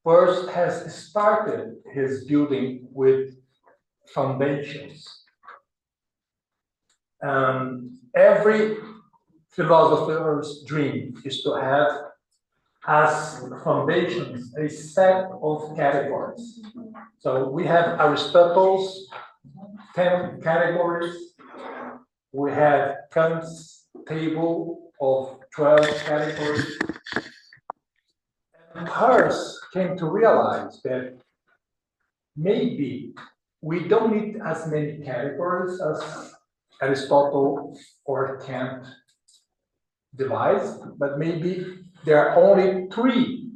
Peirce has started his building with foundations. Every philosopher's dream is to have as foundations a set of categories. So we have Aristotle's 10 categories. We have Kant's table of 12 categories. And Peirce came to realize that maybe we don't need as many categories as Aristotle or Kant devised, but maybe there are only 3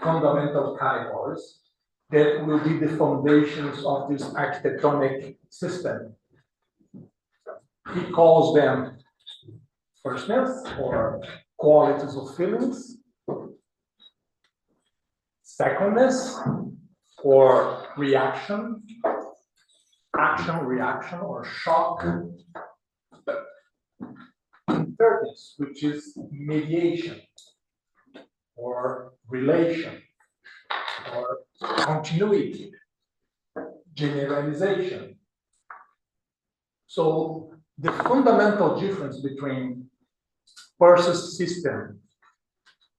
fundamental categories that will be the foundations of this architectonic system. He calls them firstness, or qualities of feelings, secondness, or reaction, action, reaction, or shock, and thirdness, which is mediation, or relation, or continuity, generalization. So the fundamental difference between Peirce's system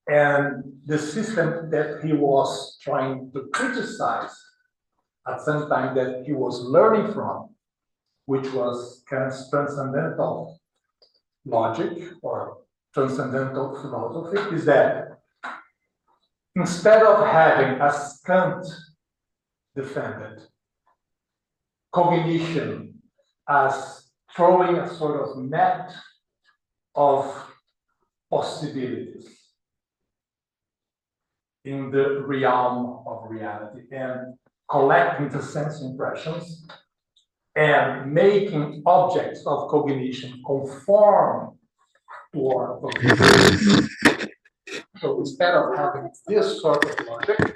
and the system that he was trying to criticize at some time that he was learning from, which was Kant's transcendental logic or transcendental philosophy, is that instead of having, as Kant defended, cognition as throwing a sort of net of possibilities in the realm of reality and collecting the sense impressions and making objects of cognition conform to our cognition. So instead of having this sort of logic,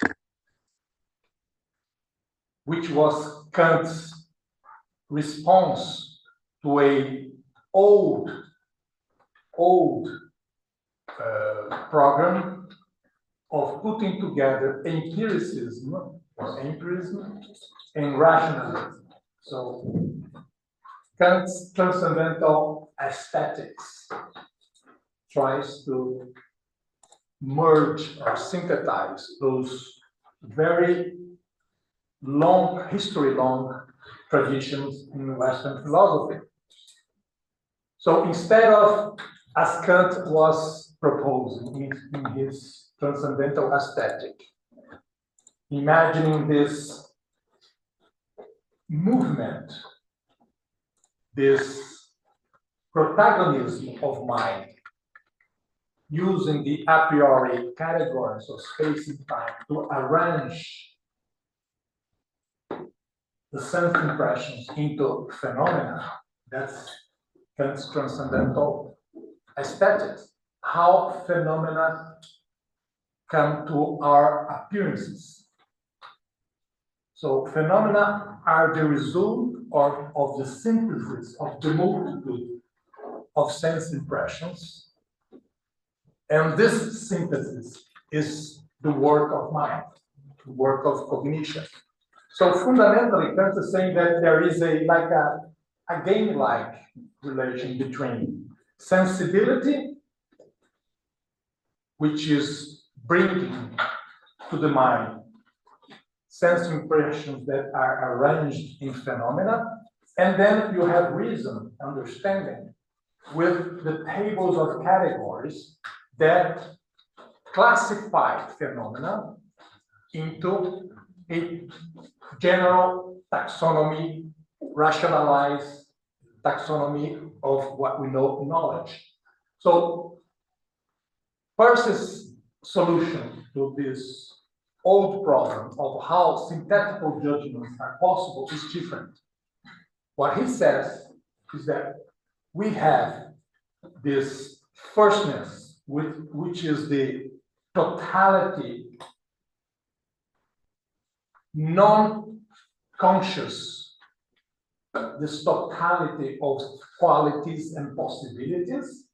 which was Kant's response to a old program of putting together empiricism and rationalism. So Kant's transcendental aesthetics tries to merge or synthesize those very history-long traditions in Western philosophy. So instead of, as Kant was proposing in his transcendental aesthetic, imagining this movement, this protagonism of mind, using the a priori categories of space and time to arrange the sense impressions into phenomena. That's Kant's transcendental aesthetics. How phenomena come to our appearances. So phenomena are the result of the synthesis of the multitude of sense impressions. And this synthesis is the work of mind, the work of cognition. So fundamentally, Kant is saying that there is a game-like relation between sensibility, which is bringing to the mind sense impressions that are arranged in phenomena, and then you have reason, understanding, with the tables of categories that classify phenomena into a general taxonomy, rationalized taxonomy of what we know knowledge. So Peirce's solution to this old problem of how synthetical judgments are possible is different. What he says is that we have this firstness, which is the totality, non-conscious, this totality of qualities and possibilities,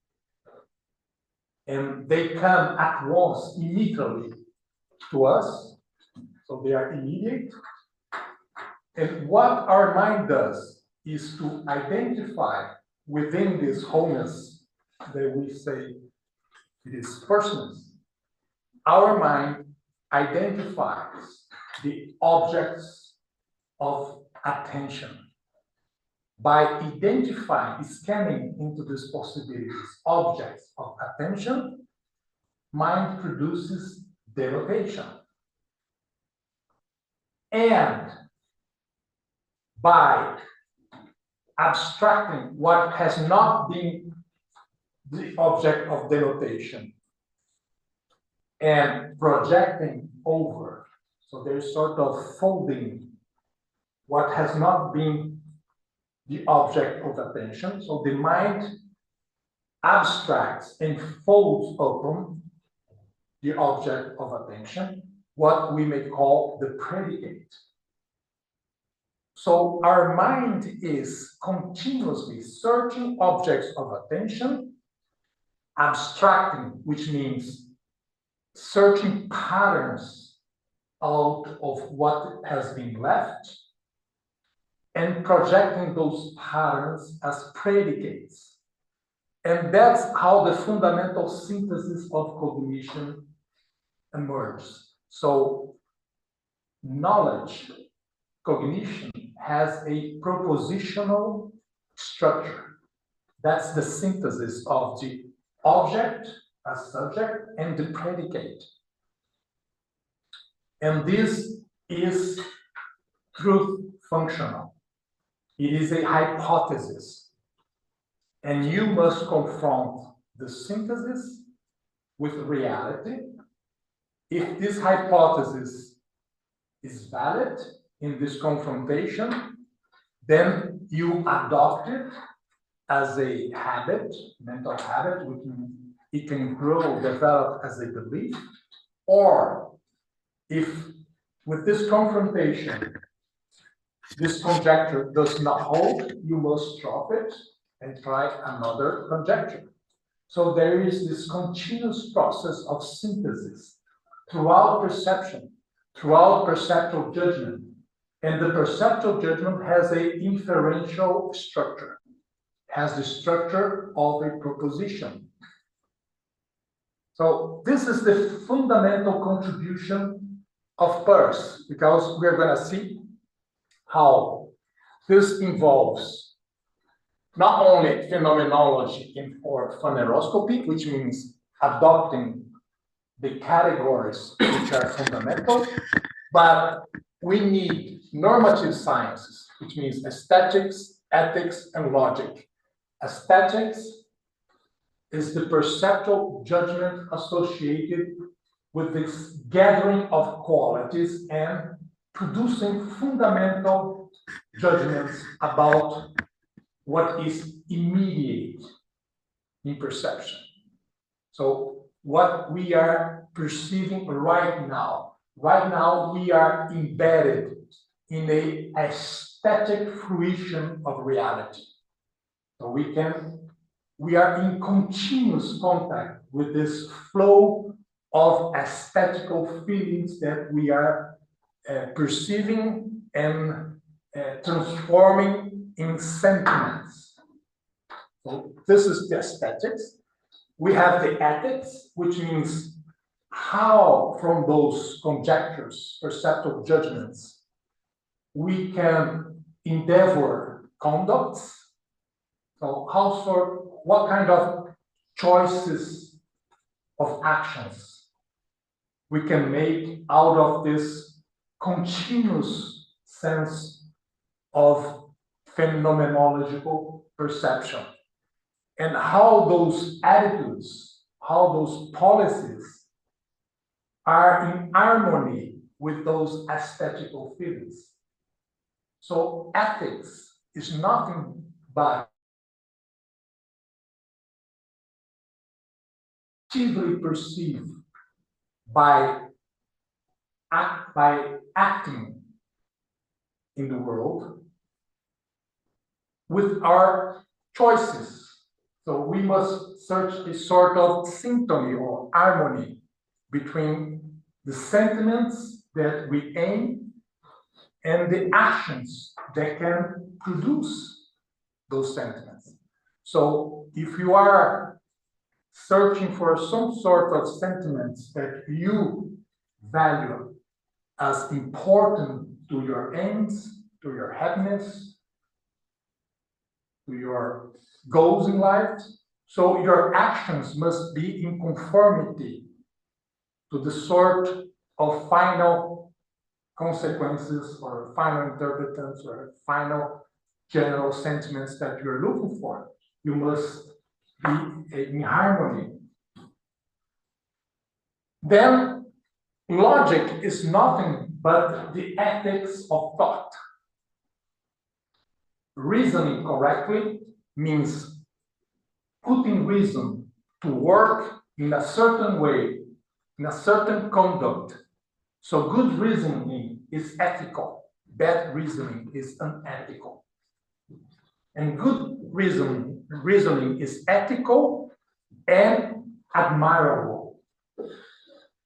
and they come at once, immediately to us. So they are immediate. And what our mind does is to identify within this wholeness that we say it is personness. Our mind identifies the objects of attention. By identifying, scanning into these possibilities, objects of attention, mind produces denotation. And by abstracting what has not been the object of denotation and projecting over, so there's sort of folding what has not been the object of attention. So the mind abstracts and folds open the object of attention, what we may call the predicate. So our mind is continuously searching objects of attention, abstracting, which means searching patterns out of what has been left, and projecting those patterns as predicates. And that's how the fundamental synthesis of cognition emerges. So knowledge, cognition, has a propositional structure. That's the synthesis of the object as subject and the predicate. And this is truth functional. It is a hypothesis. And you must confront the synthesis with reality. If this hypothesis is valid in this confrontation, then you adopt it as a habit, mental habit, it can grow, develop as a belief. Or if with this confrontation, this conjecture does not hold, you must drop it and try another conjecture. So there is this continuous process of synthesis throughout perception, throughout perceptual judgment. And the perceptual judgment has an inferential structure, has the structure of a proposition. So this is the fundamental contribution of Peirce, because we're going to see how this involves not only phenomenology or phaneroscopy, which means adopting the categories which are fundamental, but we need normative sciences, which means aesthetics, ethics, and logic. Aesthetics is the perceptual judgment associated with this gathering of qualities and producing fundamental judgments about what is immediate in perception. So what we are perceiving right now we are embedded in an aesthetic fruition of reality. So we are in continuous contact with this flow of aesthetical feelings that we are perceiving and transforming in sentiments. So this is the aesthetics. We have the ethics, which means how from those conjectures, perceptual judgments, we can endeavor conducts. So what kind of choices of actions we can make out of this continuous sense of phenomenological perception, and how those attitudes, how those policies are in harmony with those aesthetical feelings. So ethics is nothing but actively perceived by acting in the world with our choices. So we must search a sort of sympathy or harmony between the sentiments that we aim and the actions that can produce those sentiments. So if you are searching for some sort of sentiments that you value as important to your aims, to your happiness, to your goals in life, so your actions must be in conformity to the sort of final consequences or final interpretants or final general sentiments that you're looking for. You must be in harmony. Then logic is nothing but the ethics of thought. Reasoning correctly means putting reason to work in a certain way, in a certain conduct. So good reasoning is ethical, bad reasoning is unethical. And good reasoning is ethical and admirable,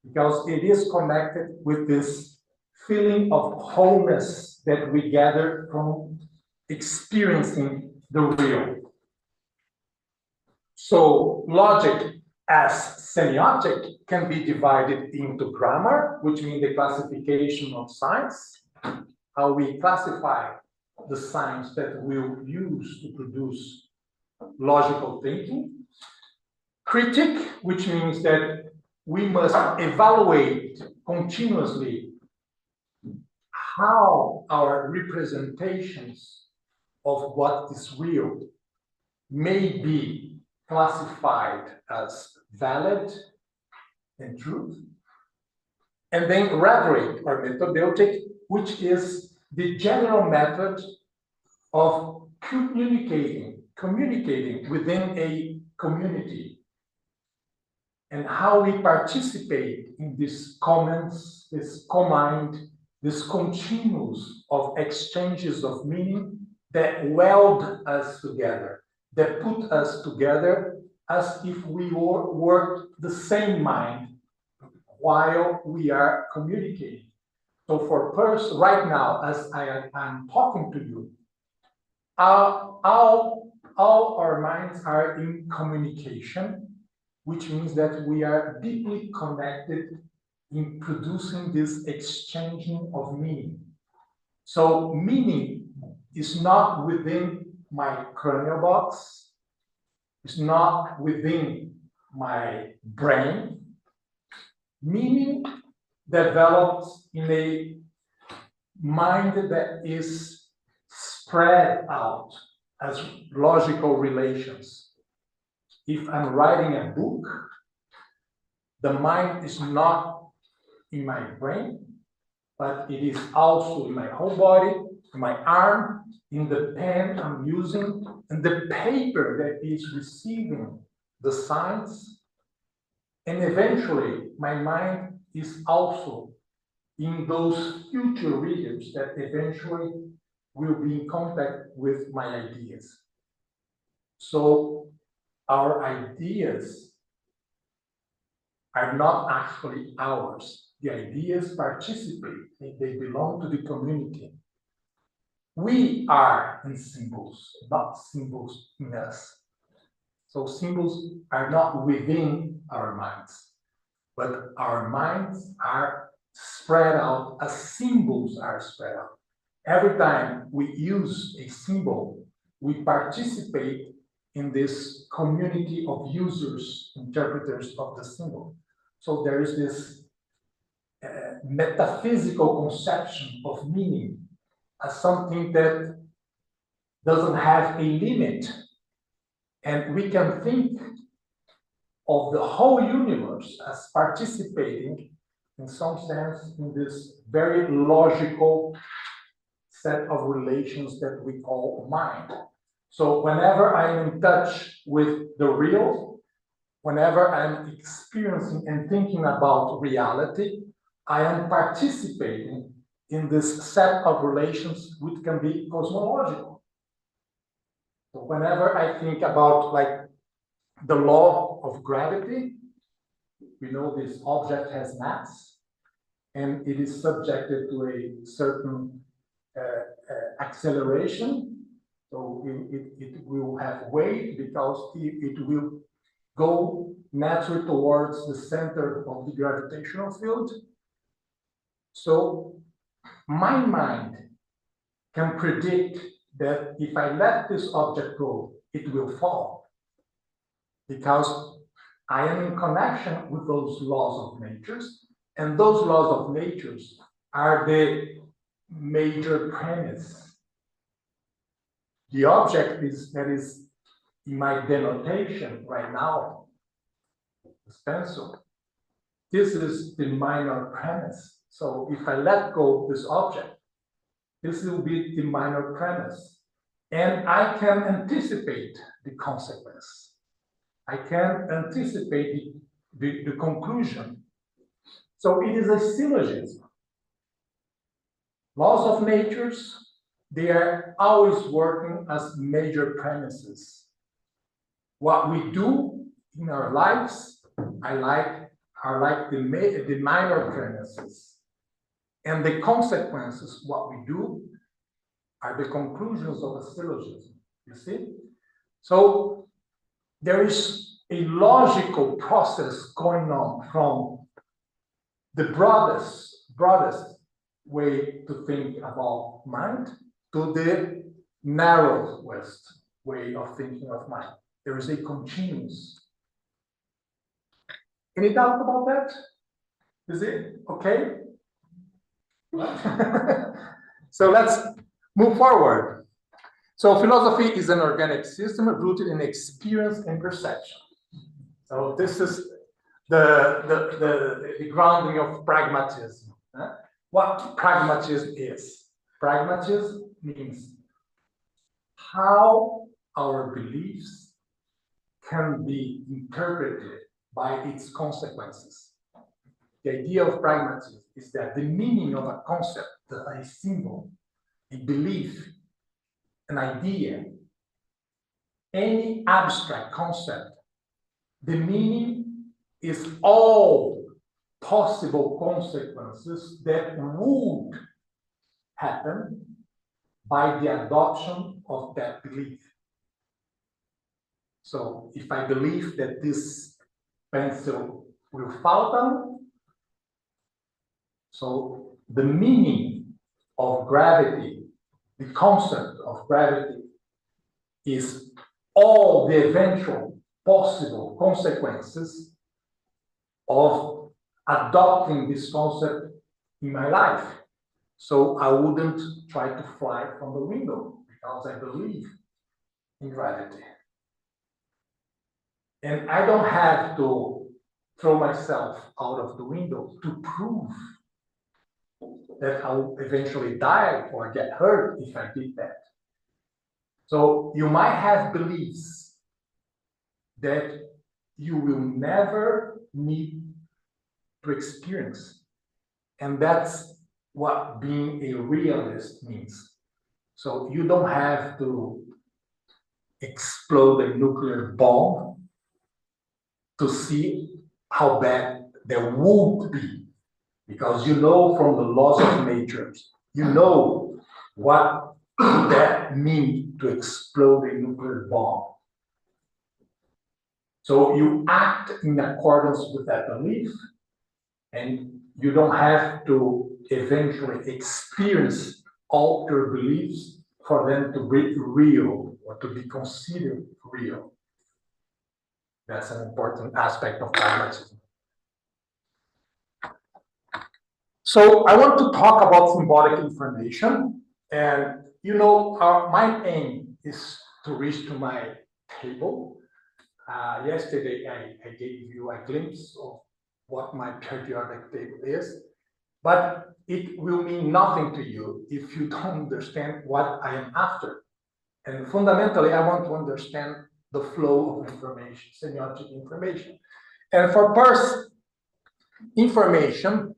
because it is connected with this feeling of wholeness that we gather from experiencing the real. So logic as semiotic can be divided into grammar, which means the classification of signs, how we classify the signs that we'll use to produce logical thinking. Critic, which means that we must evaluate continuously how our representations of what is real may be classified as valid and truth. And then rhetoric or methodeutic, which is the general method of communicating within a community, and how we participate in these comments, this combined, this continuous of exchanges of meaning that weld us together, that put us together as if we were the same mind while we are communicating. So for Peirce, right now, as I'm talking to you, all our minds are in communication, which means that we are deeply connected in producing this exchanging of meaning. So meaning is not within my cranial box, it's not within my brain. Meaning develops in a mind that is spread out as logical relations. If I'm writing a book, the mind is not in my brain, but it is also in my whole body, in my arm, in the pen I'm using, and the paper that is receiving the signs. And eventually, my mind is also in those future readers that eventually will be in contact with my ideas. So our ideas are not actually ours. The ideas participate, and they belong to the community. We are in symbols, not symbols in us. So symbols are not within our minds, but our minds are spread out as symbols are spread out. Every time we use a symbol, we participate in this community of users, interpreters of the symbol. So there is this metaphysical conception of meaning as something that doesn't have a limit. And we can think of the whole universe as participating, in some sense, in this very logical set of relations that we call mind. So whenever I'm in touch with the real, whenever I'm experiencing and thinking about reality, I am participating in this set of relations which can be cosmological. So whenever I think about like the law of gravity, we know this object has mass, and it is subjected to a certain acceleration. So it will have weight because it will go naturally towards the center of the gravitational field. So my mind can predict that if I let this object go, it will fall, because I am in connection with those laws of natures, and those laws of natures are the major premise. The object that is in my denotation right now, this pencil, this is the minor premise. So if I let go of this object, this will be the minor premise. And I can anticipate the consequence. I can anticipate the conclusion. So it is a syllogism. Laws of natures, they are always working as major premises. What we do in our lives are like the minor premises. And the consequences, what we do, are the conclusions of a syllogism. You see? So there is a logical process going on from the broadest way to think about mind to the narrowest way of thinking of mind. There is a continuous. Any doubt about that? Is it okay? So let's move forward. So philosophy is an organic system rooted in experience and perception. So this is the grounding of pragmatism. What pragmatism is? Pragmatism means how our beliefs can be interpreted by its consequences. The idea of pragmatism is that the meaning of a concept, a symbol, a belief, an idea, any abstract concept, the meaning is all possible consequences that would happen by the adoption of that belief. So if I believe that this pencil will fall down, so the meaning of gravity, the concept of gravity, is all the eventual possible consequences of adopting this concept in my life. So I wouldn't try to fly from the window because I believe in gravity. And I don't have to throw myself out of the window to prove that I'll eventually die or get hurt if I did that. So you might have beliefs that you will never need to experience. And that's what being a realist means. So you don't have to explode a nuclear bomb to see how bad there would be, because you know from the laws of nature, you know what that means to explode a nuclear bomb. So you act in accordance with that belief, and you don't have to eventually experience all your beliefs for them to be real or to be considered real. That's an important aspect of pragmatism. So I want to talk about symbolic information, and my aim is to reach to my table. Yesterday I gave you a glimpse of what my periodic table is, but it will mean nothing to you if you don't understand what I am after. And fundamentally, I want to understand the flow of information, semiotic information. And for Peirce, information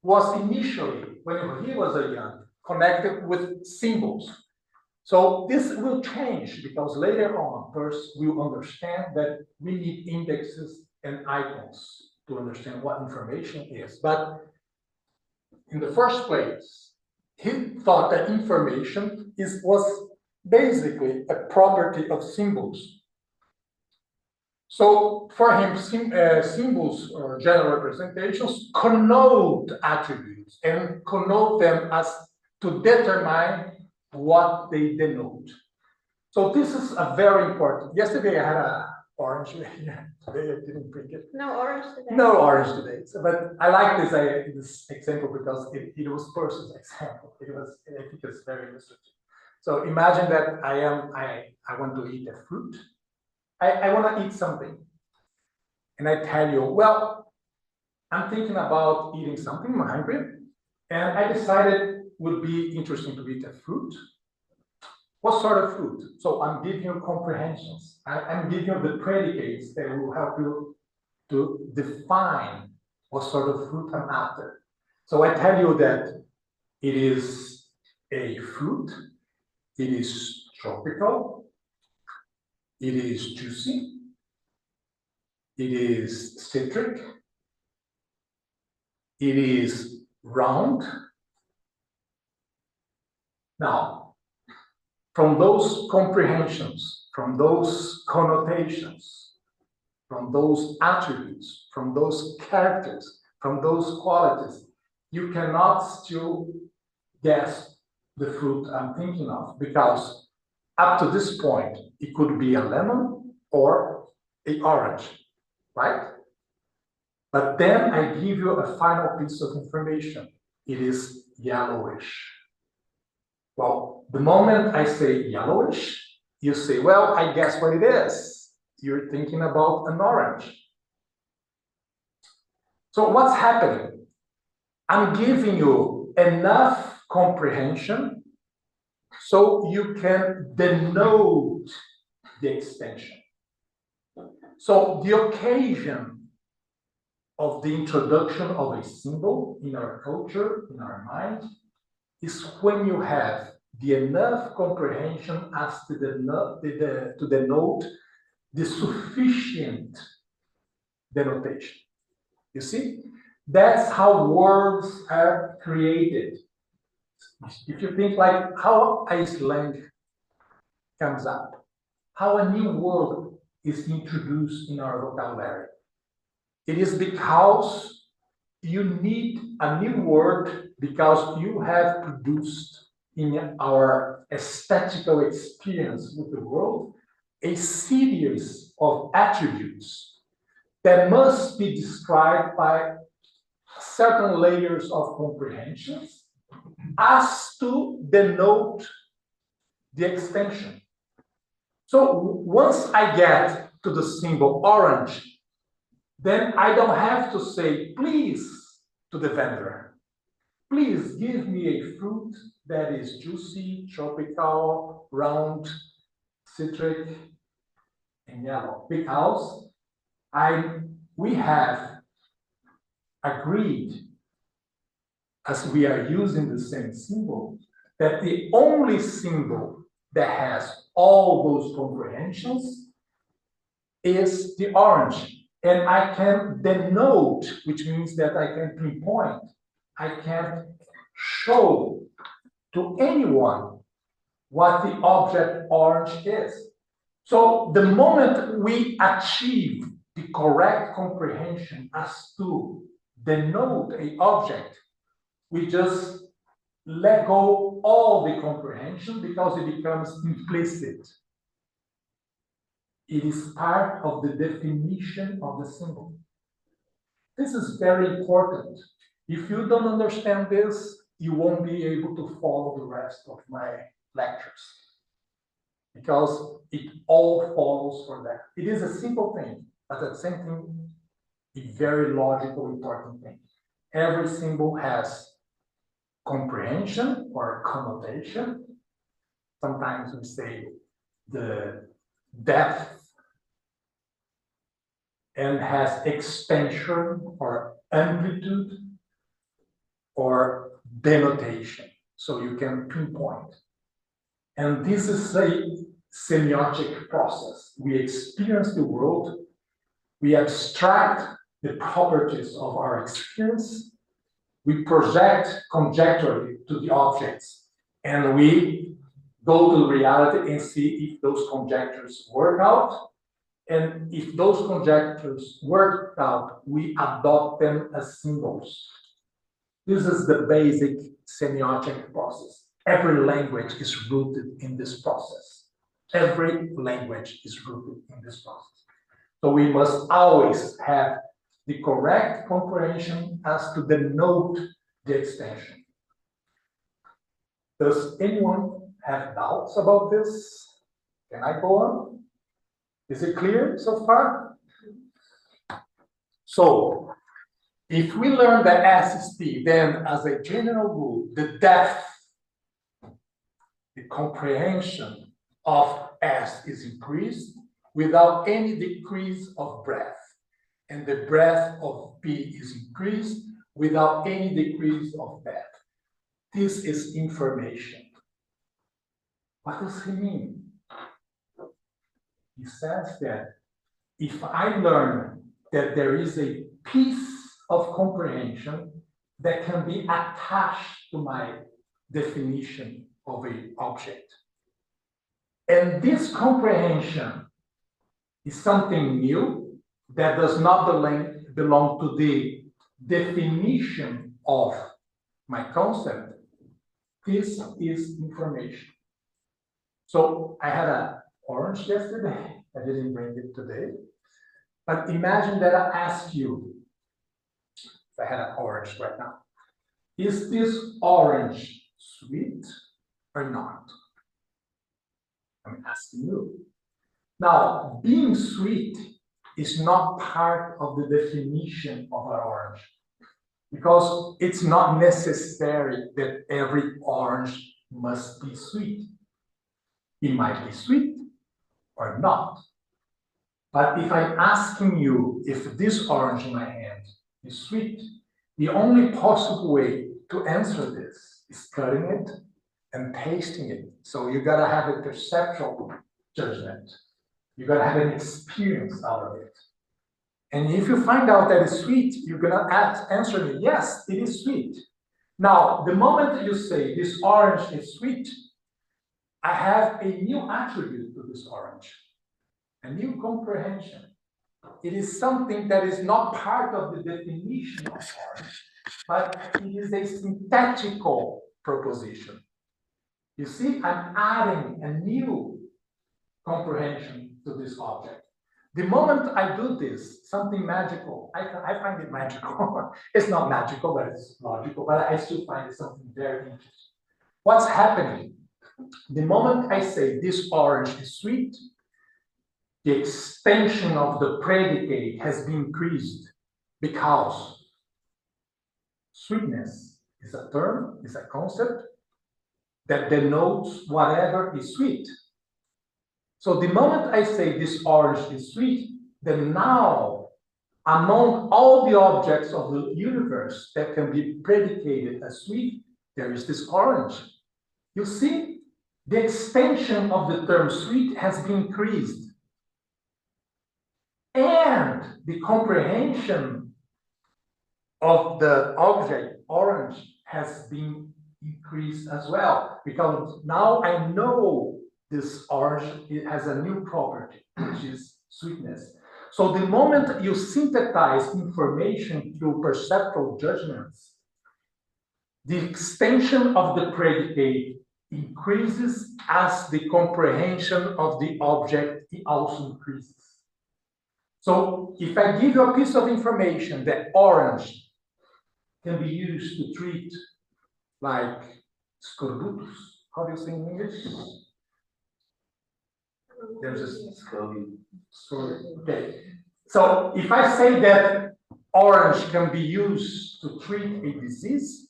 was initially, when he was a young, connected with symbols. So this will change because later on, Peirce will understand that we need indexes and icons to understand what information is. But in the first place, he thought that information was basically a property of symbols. So for him, symbols or general representations connote attributes and connote them as to determine what they denote. So this is a very important. Yesterday I had a orange here. Today I didn't drink it. No orange today. No orange today. So, but I like this example because it was Peirce's example. I think it's very illustrative. So imagine that I want to eat a fruit. I want to eat something. And I tell you, well, I'm thinking about eating something, I'm hungry. And I decided it would be interesting to eat a fruit. What sort of fruit? So I'm giving you comprehensions. I'm giving you the predicates that will help you to define what sort of fruit I'm after. So I tell you that it is a fruit, it is tropical, it is juicy, it is citric, it is round. Now, from those comprehensions, from those connotations, from those attributes, from those characters, from those qualities, you cannot still guess the fruit I'm thinking of, because up to this point, it could be a lemon or an orange, right? But then I give you a final piece of information. It is yellowish. Well, the moment I say yellowish, you say, well, I guess what it is. You're thinking about an orange. So what's happening? I'm giving you enough comprehension so you can denote the extension. So the occasion of the introduction of a symbol in our culture, in our mind, is when you have the enough comprehension as to denote the sufficient denotation. You see? That's how words are created. If you think like how a slang comes up, how a new word is introduced in our vocabulary. It is because you need a new word because you have produced in our aesthetical experience with the world a series of attributes that must be described by certain layers of comprehensions as to denote the extension. So once I get to the symbol orange, then I don't have to say, please, to the vendor, please give me a fruit that is juicy, tropical, round, citric, and yellow, because we have agreed, as we are using the same symbol, that the only symbol that has all those comprehensions is the orange. And I can denote, which means that I can pinpoint, I can show to anyone what the object orange is. So the moment we achieve the correct comprehension as to denote an object, we just let go all the comprehension because it becomes implicit. It is part of the definition of the symbol. This is very important. If you don't understand this, you won't be able to follow the rest of my lectures, because it all follows for that. It is a simple thing, but at the same time, a very logical, important thing. Every symbol has comprehension or connotation. Sometimes we say the depth, and has extension or amplitude or denotation, so you can pinpoint. And this is a semiotic process. We experience the world, we abstract the properties of our experience, we project conjecturally to the objects, and we go to reality and see if those conjectures work out. And if those conjectures work out, we adopt them as symbols. This is the basic semiotic process. Every language is rooted in this process. Every language is rooted in this process. So we must always have the correct comprehension as to denote the extension. Does anyone have doubts about this? Can I go on? Is it clear so far? So, if we learn the S is P, then as a general rule, the depth, the comprehension of S is increased without any decrease of breadth. And the breadth of P is increased without any decrease of depth. This is information. What does he mean? He says that if I learn that there is a piece of comprehension that can be attached to my definition of an object, and this comprehension is something new that does not belong to the definition of my concept, this is information. So I had an orange yesterday. I didn't bring it today. But imagine that I ask you, if I had an orange right now, is this orange sweet or not? I'm asking you. Now, being sweet is not part of the definition of an orange, because it's not necessary that every orange must be sweet. It might be sweet or not. But if I'm asking you if this orange in my hand is sweet, the only possible way to answer this is cutting it and tasting it. So you gotta have a perceptual judgment. You gotta have an experience out of it. And if you find out that it's sweet, you're gonna answer me, yes, it is sweet. Now, the moment you say this orange is sweet, I have a new attribute to this orange, a new comprehension. It is something that is not part of the definition of orange, but it is a syntactical proposition. You see, I'm adding a new comprehension to this object. The moment I do this, something magical, I find it magical. It's not magical, but it's logical, but I still find it something very interesting. What's happening? The moment I say this orange is sweet, the extension of the predicate has been increased because sweetness is a term, is a concept that denotes whatever is sweet. So the moment I say this orange is sweet, then now, among all the objects of the universe that can be predicated as sweet, there is this orange. You see, the extension of the term sweet has been increased. And the comprehension of the object orange has been increased as well, because now I know this orange, it has a new property, which is sweetness. So the moment you synthesize information through perceptual judgments, the extension of the predicate increases as the comprehension of the object also increases. So if I give you a piece of information that orange can be used to treat like scorbutus, how do you say in English? There's a scurvy. Okay. So if I say that orange can be used to treat a disease,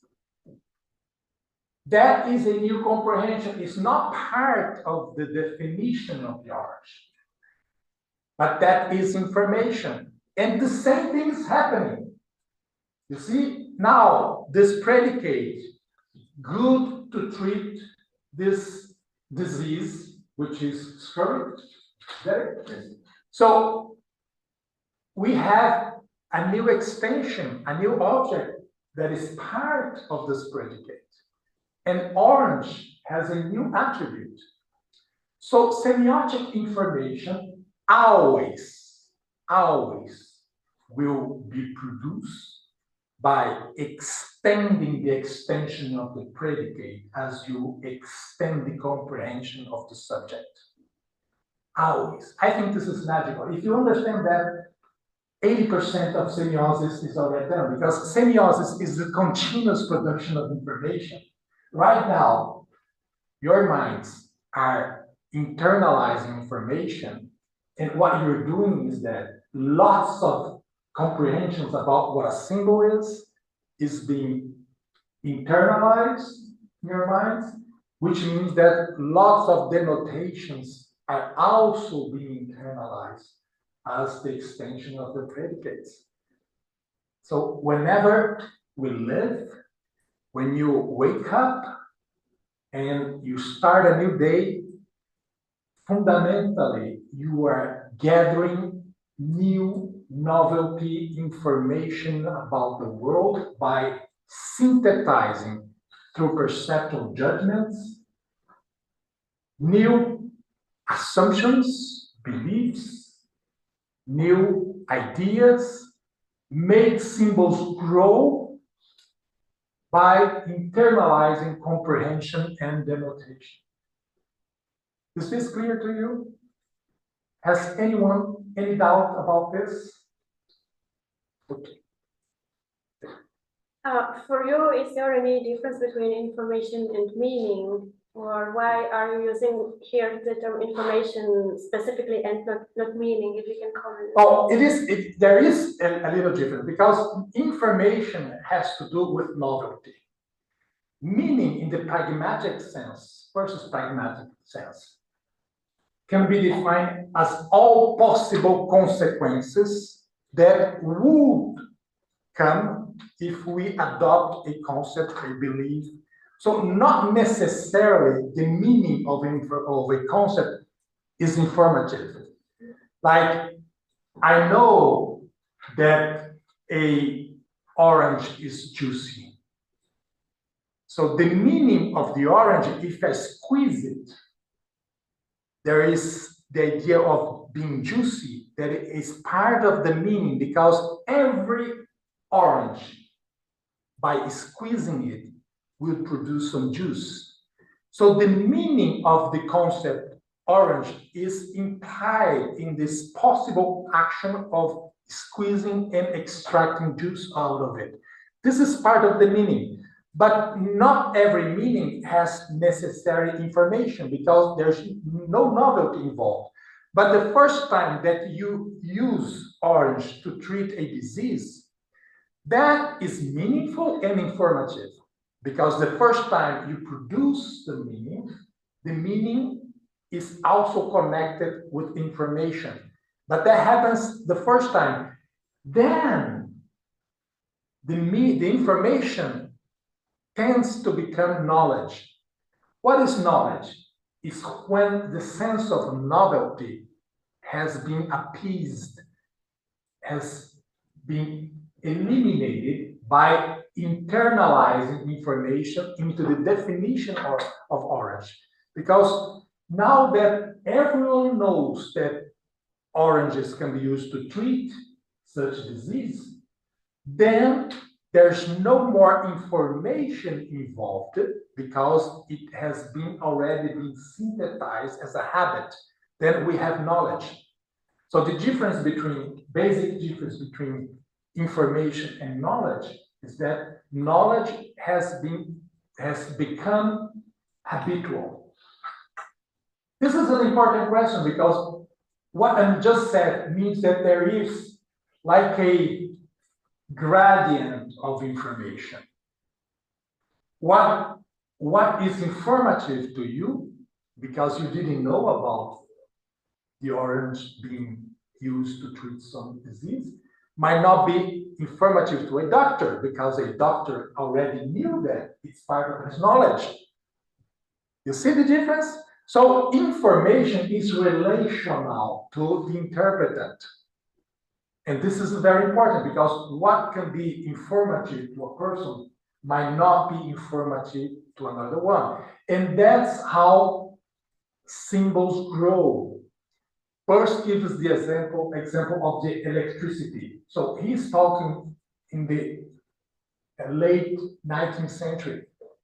that is a new comprehension. It's not part of the definition of the orange, but that is information. And the same thing is happening. You see, now this predicate, good to treat this disease, which is scurvy. So we have a new extension, a new object that is part of this predicate. And orange has a new attribute. So semiotic information always will be produced by extending the extension of the predicate as you extend the comprehension of the subject. Always. I think this is magical. If you understand that, 80% of semiosis is already done, because semiosis is the continuous production of information. Right now, your minds are internalizing information, and what you're doing is that lots of comprehensions about what a symbol is being internalized in your minds, which means that lots of denotations are also being internalized as the extension of the predicates. So whenever we live, when you wake up and you start a new day, fundamentally, you are gathering new novelty information about the world by synthesizing through perceptual judgments, new assumptions, beliefs, new ideas, make symbols grow by internalizing comprehension and denotation. Is this clear to you? Has anyone any doubt about this? Okay. For you, is there any difference between information and meaning? Or why are you using here the term information specifically and not meaning, if you can comment? Oh, there is a little difference, because information has to do with novelty. Meaning in the pragmatic sense versus pragmatic sense can be defined as all possible consequences that would come if we adopt a concept, a belief. So not necessarily the meaning of a concept is informative. Like, I know that a orange is juicy. So the meaning of the orange, if I squeeze it, there is the idea of being juicy, that is part of the meaning, because every orange, by squeezing it, will produce some juice. So the meaning of the concept orange is implied in this possible action of squeezing and extracting juice out of it. This is part of the meaning. But not every meaning has necessary information, because there's no novelty involved. But the first time that you use orange to treat a disease, that is meaningful and informative, because the first time you produce the meaning is also connected with information. But that happens the first time. Then the information tends to become knowledge. What is knowledge? It's when the sense of novelty has been appeased, has been eliminated by internalizing information into the definition of orange. Because now that everyone knows that oranges can be used to treat such disease, then there's no more information involved, because it has already been synthesized as a habit. Then we have knowledge. So the basic difference between information and knowledge is that knowledge has become habitual. This is an important question, because what I just said means that there is like a gradient of information. What is informative to you, because you didn't know about the orange being used to treat some disease, might not be informative to a doctor, because a doctor already knew that. It's part of his knowledge. You see the difference? So information is relational to the interpretant. And this is very important because what can be informative to a person might not be informative to another one. And that's how symbols grow. Peirce gives the example of the electricity. So he's talking in the late 19th century.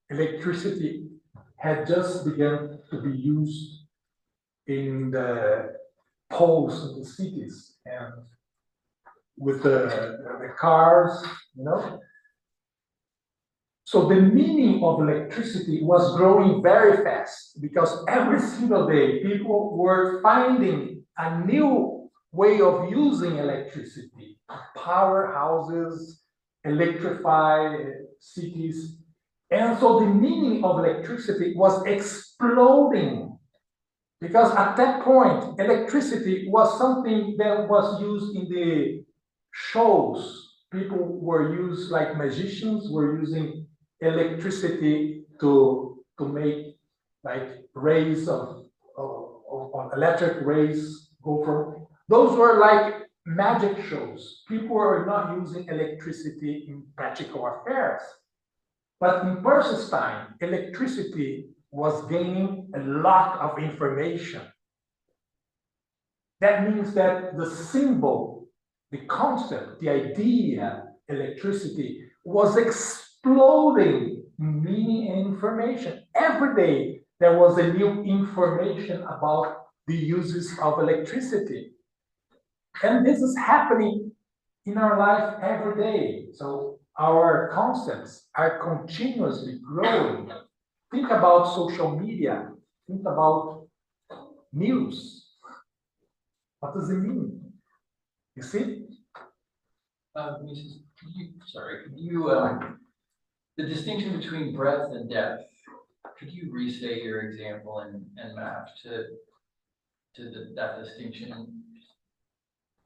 Electricity had just begun to be used in the poles in the cities and with the cars, you know. So the meaning of electricity was growing very fast because every single day people were finding a new way of using electricity, power houses, electrify cities. And so the meaning of electricity was exploding because at that point, electricity was something that was used in the shows. People were used, like magicians were using electricity to make like rays of electric rays go from. Those were like magic shows. People were not using electricity in practical affairs. But in Peirce's time, electricity was gaining a lot of information. That means that the symbol, the concept, the idea, electricity, was exploding meaning and information. Every day there was a new information about the uses of electricity. And this is happening in our life every day. So our concepts are continuously growing. Think about social media. Think about news. What does it mean? You see? The distinction between breadth and depth, could you restate your example and map to that distinction?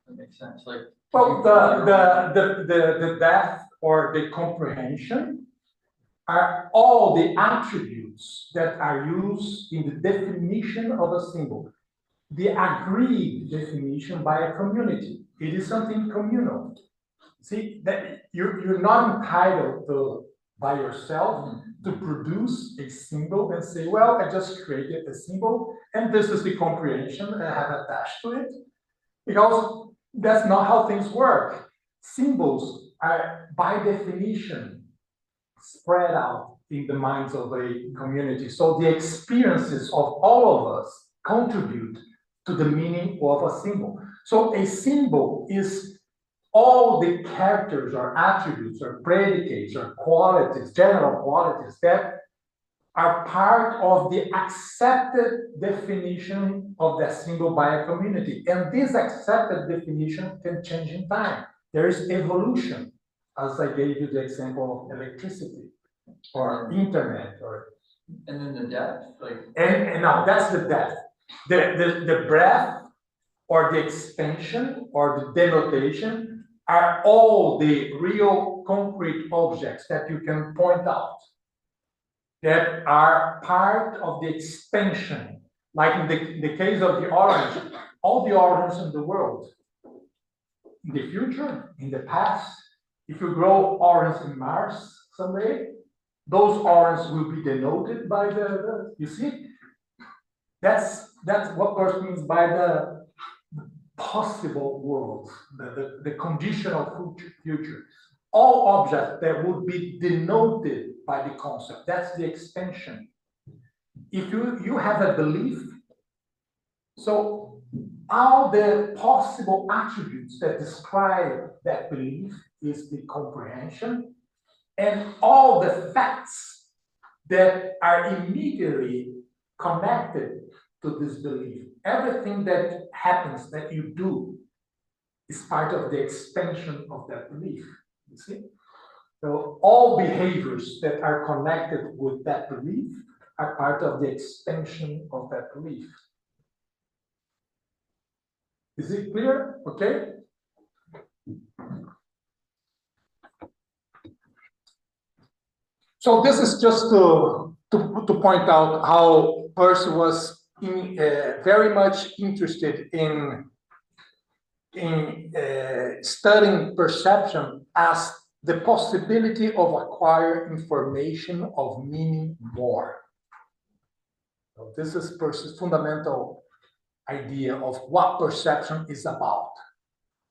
That makes sense. Like, well, the depth or the comprehension are all the attributes that are used in the definition of a symbol. The agreed definition by a community. It is something communal. See, that you're not entitled to, by yourself, to produce a symbol and say, well, I just created a symbol, and this is the comprehension I have attached to it. Because that's not how things work. Symbols are, by definition, spread out in the minds of a community. So the experiences of all of us contribute to the meaning of a symbol. So a symbol is all the characters or attributes or predicates or qualities, general qualities that are part of the accepted definition of that symbol by a community. And this accepted definition can change in time. There is evolution, as I gave you the example of electricity or internet or. And then the depth, like. And now that's the depth. The breadth or the expansion or the denotation are all the real concrete objects that you can point out that are part of the expansion. Like in the case of the orange, all the oranges in the world, in the future, in the past, if you grow orange in Mars someday, those oranges will be denoted by the you see? That's what Peirce means by the possible world, the conditional future. All objects that would be denoted by the concept, that's the extension. If you have a belief, so all the possible attributes that describe that belief is the comprehension, and all the facts that are immediately connected to this belief. Everything that happens that you do is part of the expansion of that belief. You see? So all behaviors that are connected with that belief are part of the expansion of that belief. Is it clear? Okay. So this is just to point out how Peirce was very much interested in in studying perception as the possibility of acquire information of meaning more. So this is Peirce's fundamental idea of what perception is about.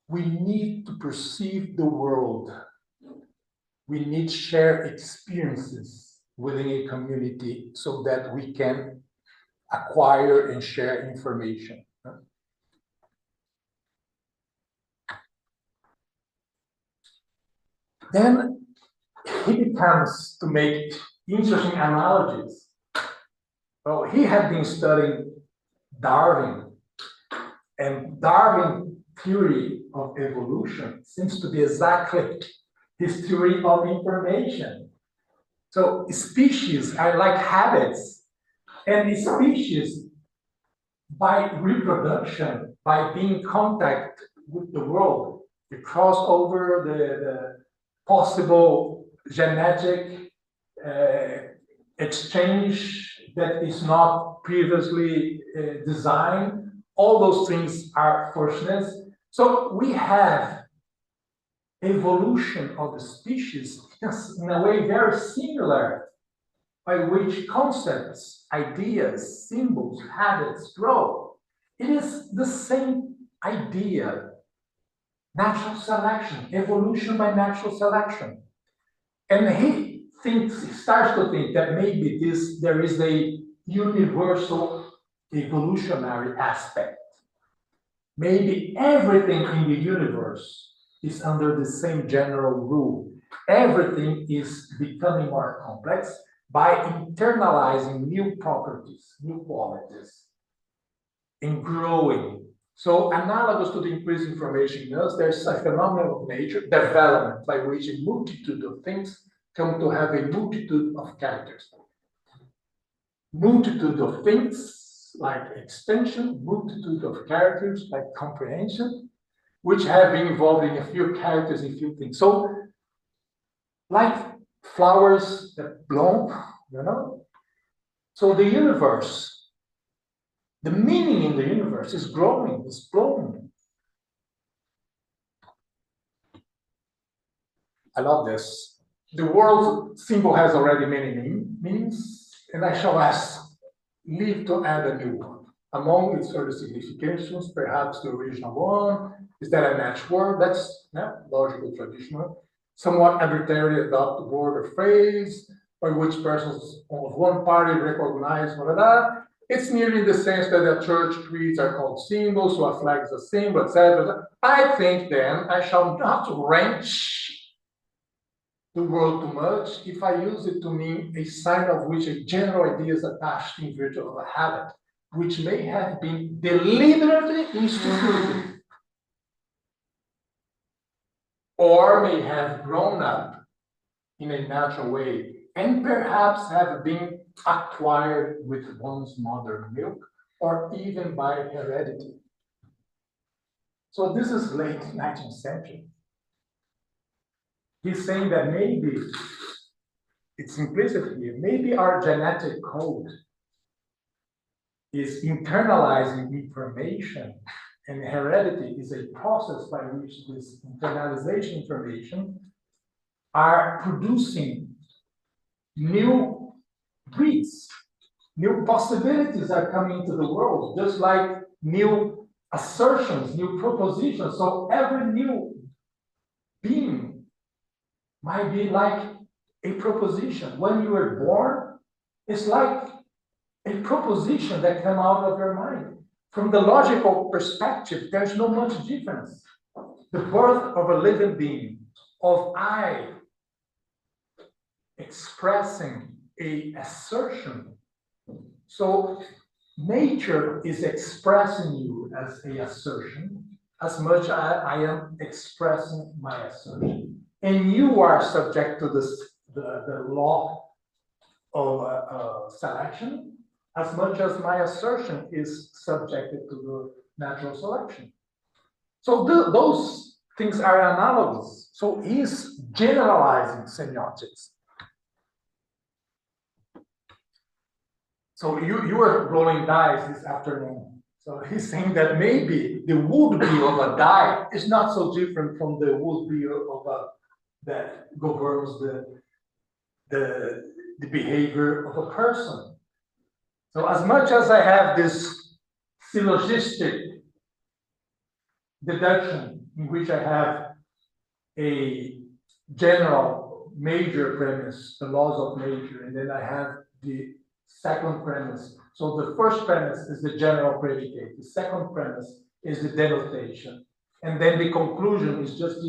We need to perceive the world. We need shared experiences within a community so that we can acquire and share information. Then he becomes to make interesting analogies. Well, he had been studying Darwin, and Darwin's theory of evolution seems to be exactly his theory of information. So species are like habits, and species, by reproduction, by being in contact with the world, they cross over the possible genetic exchange that is not previously designed. All those things are fortunate. So we have evolution of the species in a way very similar, by which concepts, ideas, symbols, habits grow. It is the same idea, natural selection, evolution by natural selection. And he starts to think that maybe there is a universal evolutionary aspect. Maybe everything in the universe is under the same general rule. Everything is becoming more complex by internalizing new properties, new qualities, and growing. So analogous to the increased information in us, there's a phenomenon of nature, development, by which a multitude of things come to have a multitude of characters. Multitude of things like extension, multitude of characters like comprehension, which have been involved in a few characters, in few things. So, like flowers that bloom, you know? So the universe, the meaning in the universe is growing, is blowing. I love this. The world symbol has already many meanings, and I shall leave to add a new one. Among its early significations, perhaps the original one is that a match word, that's logical, traditional, somewhat arbitrarily adopt word or phrase by which persons of one party recognize one another. It's nearly in the sense that the church creeds are called symbols, so a flag is a symbol, etc. I think then I shall not wrench the word too much if I use it to mean a sign of which a general idea is attached in virtue of a habit, which may have been deliberately instituted, or may have grown up in a natural way, and perhaps have been acquired with one's mother milk, or even by heredity. So this is late 19th century. He's saying that maybe, it's implicit here, maybe our genetic code is internalizing information, and heredity is a process by which this internalization information are producing new breeds, new possibilities are coming into the world, just like new assertions, new propositions. So every new being might be like a proposition. When you were born, it's like a proposition that came out of your mind. From the logical perspective, there's no much difference. The birth of a living being, of I expressing a assertion. So nature is expressing you as a assertion, as much as I am expressing my assertion. And you are subject to the law of selection, as much as my assertion is subjected to the natural selection. So those things are analogous. So he's generalizing semiotics. So you were rolling dice this afternoon. So he's saying that maybe the would-be of a die is not so different from the would-be of a that governs the behavior of a person. So as much as I have this syllogistic deduction in which I have a general major premise, the laws of nature, and then I have the second premise. So the first premise is the general predicate. The second premise is the denotation. And then the conclusion is just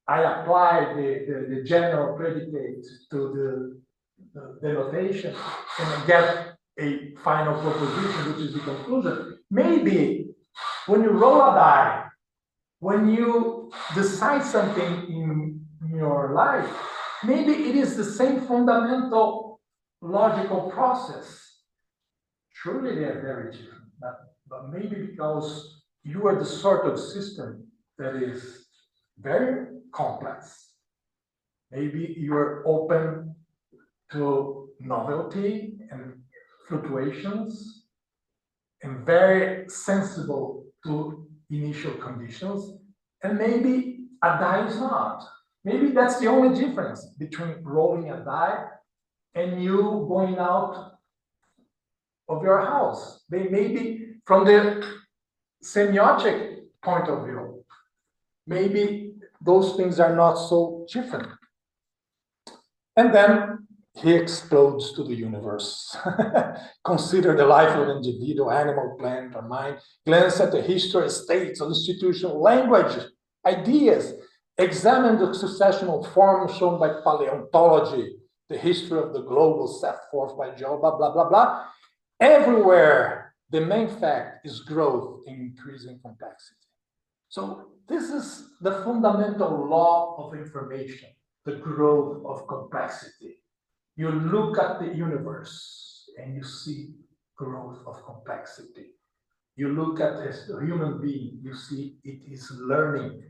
I apply the general predicate to the denotation and I get a final proposition, which is the conclusion. Maybe when you roll a die, when you decide something in your life, maybe it is the same fundamental logical process. Surely they are very different, but maybe because you are the sort of system that is very complex. Maybe you are open to novelty and fluctuations and very sensible to initial conditions, and maybe a die is not. Maybe that's the only difference between rolling a die and you going out of your house. Maybe from the semiotic point of view, maybe those things are not so different. And then he explodes to the universe. Consider the life of an individual, animal, plant, or mind. Glance at the history, states, institution, language, ideas. Examine the successional forms shown by paleontology, the history of the globe set forth by Joe, blah, blah, blah, blah. Everywhere, the main fact is growth in increasing complexity. So this is the fundamental law of information, the growth of complexity. You look at the universe and you see growth of complexity. You look at a human being, you see it is learning.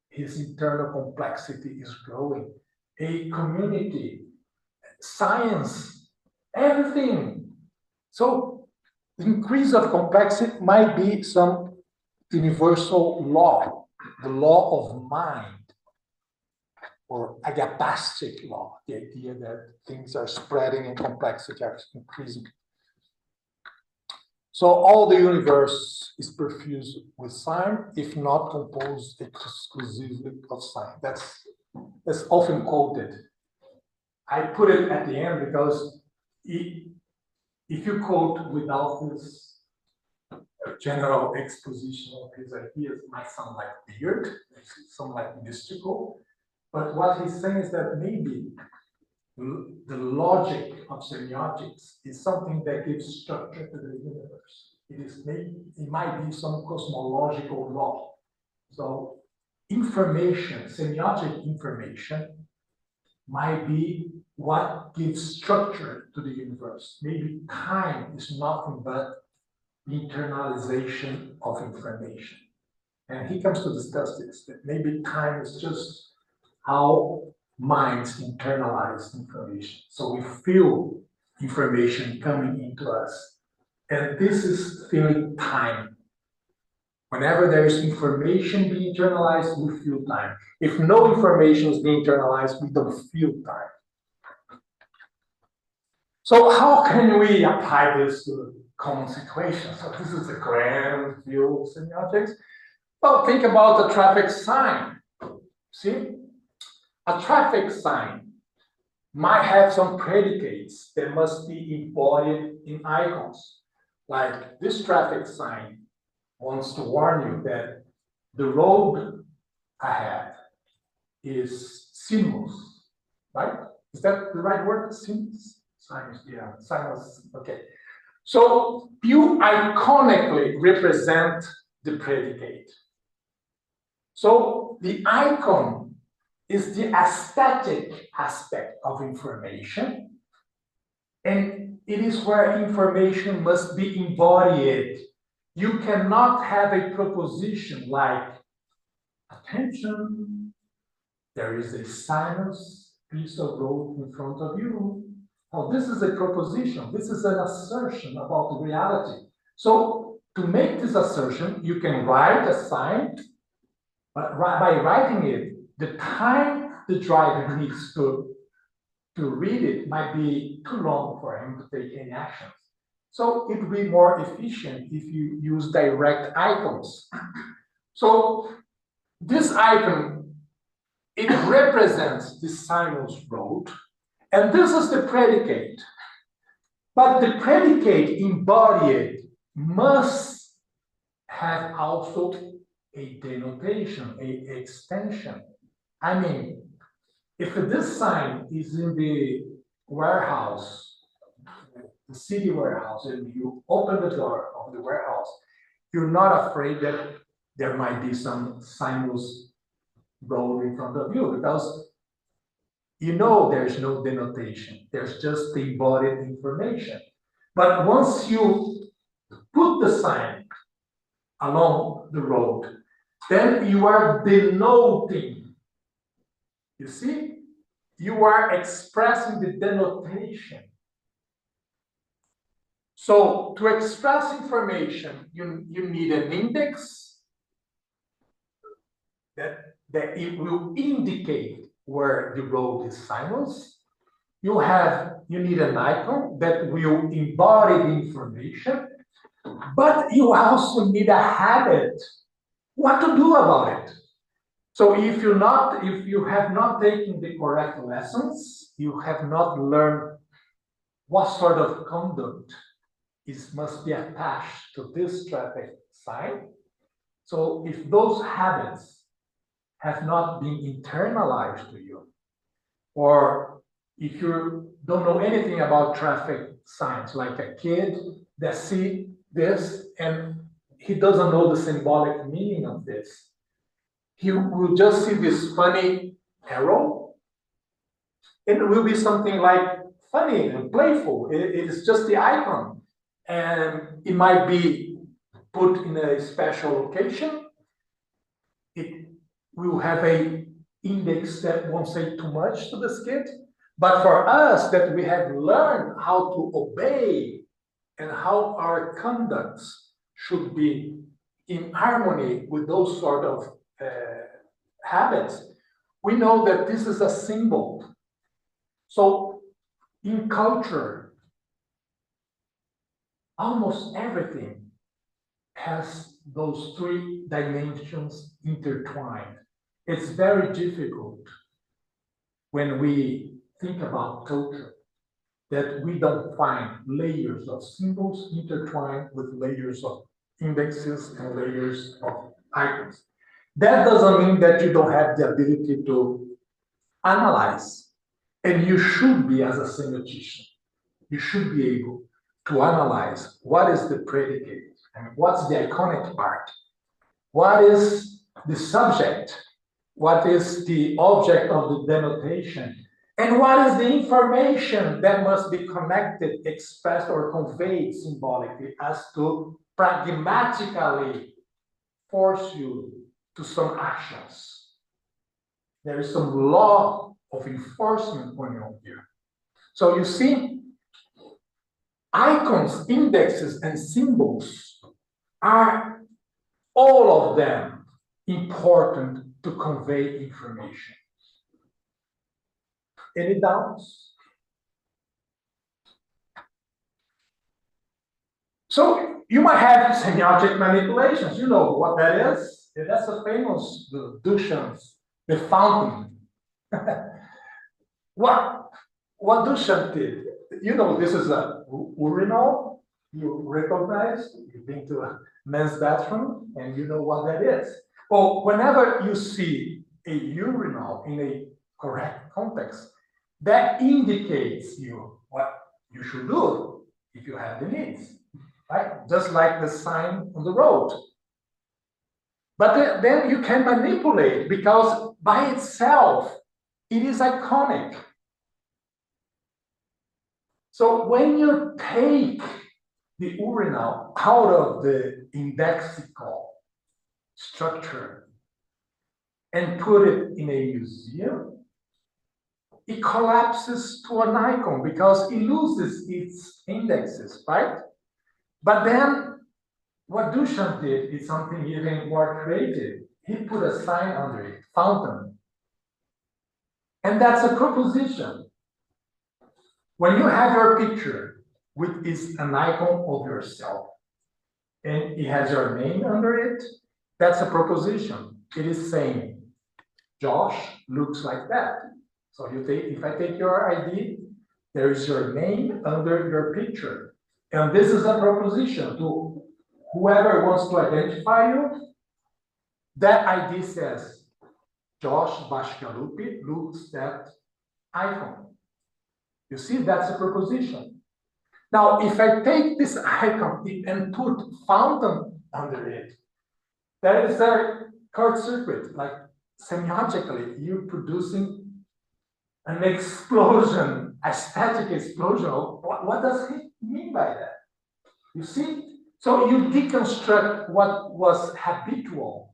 His internal complexity is growing. A community, science, everything. So the increase of complexity might be some universal law, the law of mind, or agapistic law, the idea that things are spreading and complexity are increasing. So all the universe is perfused with sign, if not composed exclusively of sign. That's often quoted. I put it at the end because if you quote without this general exposition of his ideas, it might sound like weird, it sound like mystical. But what he's saying is that maybe the logic of semiotics is something that gives structure to the universe. It might be some cosmological law. So information, semiotic information, might be what gives structure to the universe. Maybe time is nothing but the internalization of information. And he comes to discuss this, that maybe time is just how minds internalize information. So we feel information coming into us. And this is feeling time. Whenever there is information being internalized, we feel time. If no information is being internalized, we don't feel time. So how can we apply this to common situations? So this is a grand view of semiotics. Well, think about a traffic sign. See? A traffic sign might have some predicates that must be embodied in icons. Like this traffic sign wants to warn you that the road ahead is sinuous, right? Is that the right word? Sinus? Sinus, yeah, sinus, okay. So you iconically represent the predicate. So the icon is the aesthetic aspect of information, and it is where information must be embodied. You cannot have a proposition like, attention, there is a sinus piece of road in front of you. Oh, this is a proposition. This is an assertion about the reality. So to make this assertion, you can write a sign, but by writing it, the time the driver needs to read it might be too long for him to take any actions. So it would be more efficient if you use direct icons. So this icon, it represents the signals road, and this is the predicate. But the predicate embodied must have also a denotation, a extension. I mean, if this sign is in the warehouse, the city warehouse, and you open the door of the warehouse, you're not afraid that there might be some signals road in front of you, because you know there's no denotation, there's just the embodied information. But once you put the sign along the road, then you are denoting. You see? You are expressing the denotation. So to express information, you need an index that it will indicate where the road is signals. You need an icon that will embody the information, but you also need a habit, what to do about it. So if you have not taken the correct lessons, you have not learned what sort of conduct must be attached to this traffic sign. So if those habits have not been internalized to you, or if you don't know anything about traffic signs, like a kid that see this and he doesn't know the symbolic meaning of this, he will just see this funny arrow. It will be something like funny and playful. It is just the icon. And it might be put in a special location. It will have a index that won't say too much to this kid. But for us, that we have learned how to obey and how our conducts should be in harmony with those sort of habits, we know that this is a symbol. So in culture, almost everything has those three dimensions intertwined. It's very difficult when we think about culture that we don't find layers of symbols intertwined with layers of indexes and layers of icons. That doesn't mean that you don't have the ability to analyze. And you should be, as a semiotician, you should be able to analyze what is the predicate and what's the iconic part, what is the subject, what is the object of the denotation, and what is the information that must be connected, expressed, or conveyed symbolically as to pragmatically force you to some actions. There is some law of enforcement going on here. So you see, icons, indexes, and symbols are all of them important to convey information. Any doubts? So you might have semiotic manipulations. You know what that is? That's a famous, the Duchamp's, the fountain. What Duchamp did, you know, this is a urinal. You recognize, you've been to a men's bathroom, and you know what that is. Well, whenever you see a urinal in a correct context, that indicates you what you should do if you have the needs, right? Just like the sign on the road. But then you can manipulate, because by itself, it is iconic. So when you take the urinal out of the indexical structure and put it in a museum, it collapses to an icon because it loses its indexes, right? But then What Duchamp did is something even more creative. He put a sign under it, fountain. And that's a proposition. When you have your picture, which is an icon of yourself, and it has your name under it, that's a proposition. It is saying, Josh looks like that. So if I take your ID, there is your name under your picture. And this is a proposition to whoever wants to identify you. That ID says, Josh Bashkalupi looks that icon. You see, that's a proposition. Now, if I take this icon and put fountain under it, that is a short circuit, like semiotically, you're producing an explosion, a static explosion. What does he mean by that? You see? So you deconstruct what was habitual,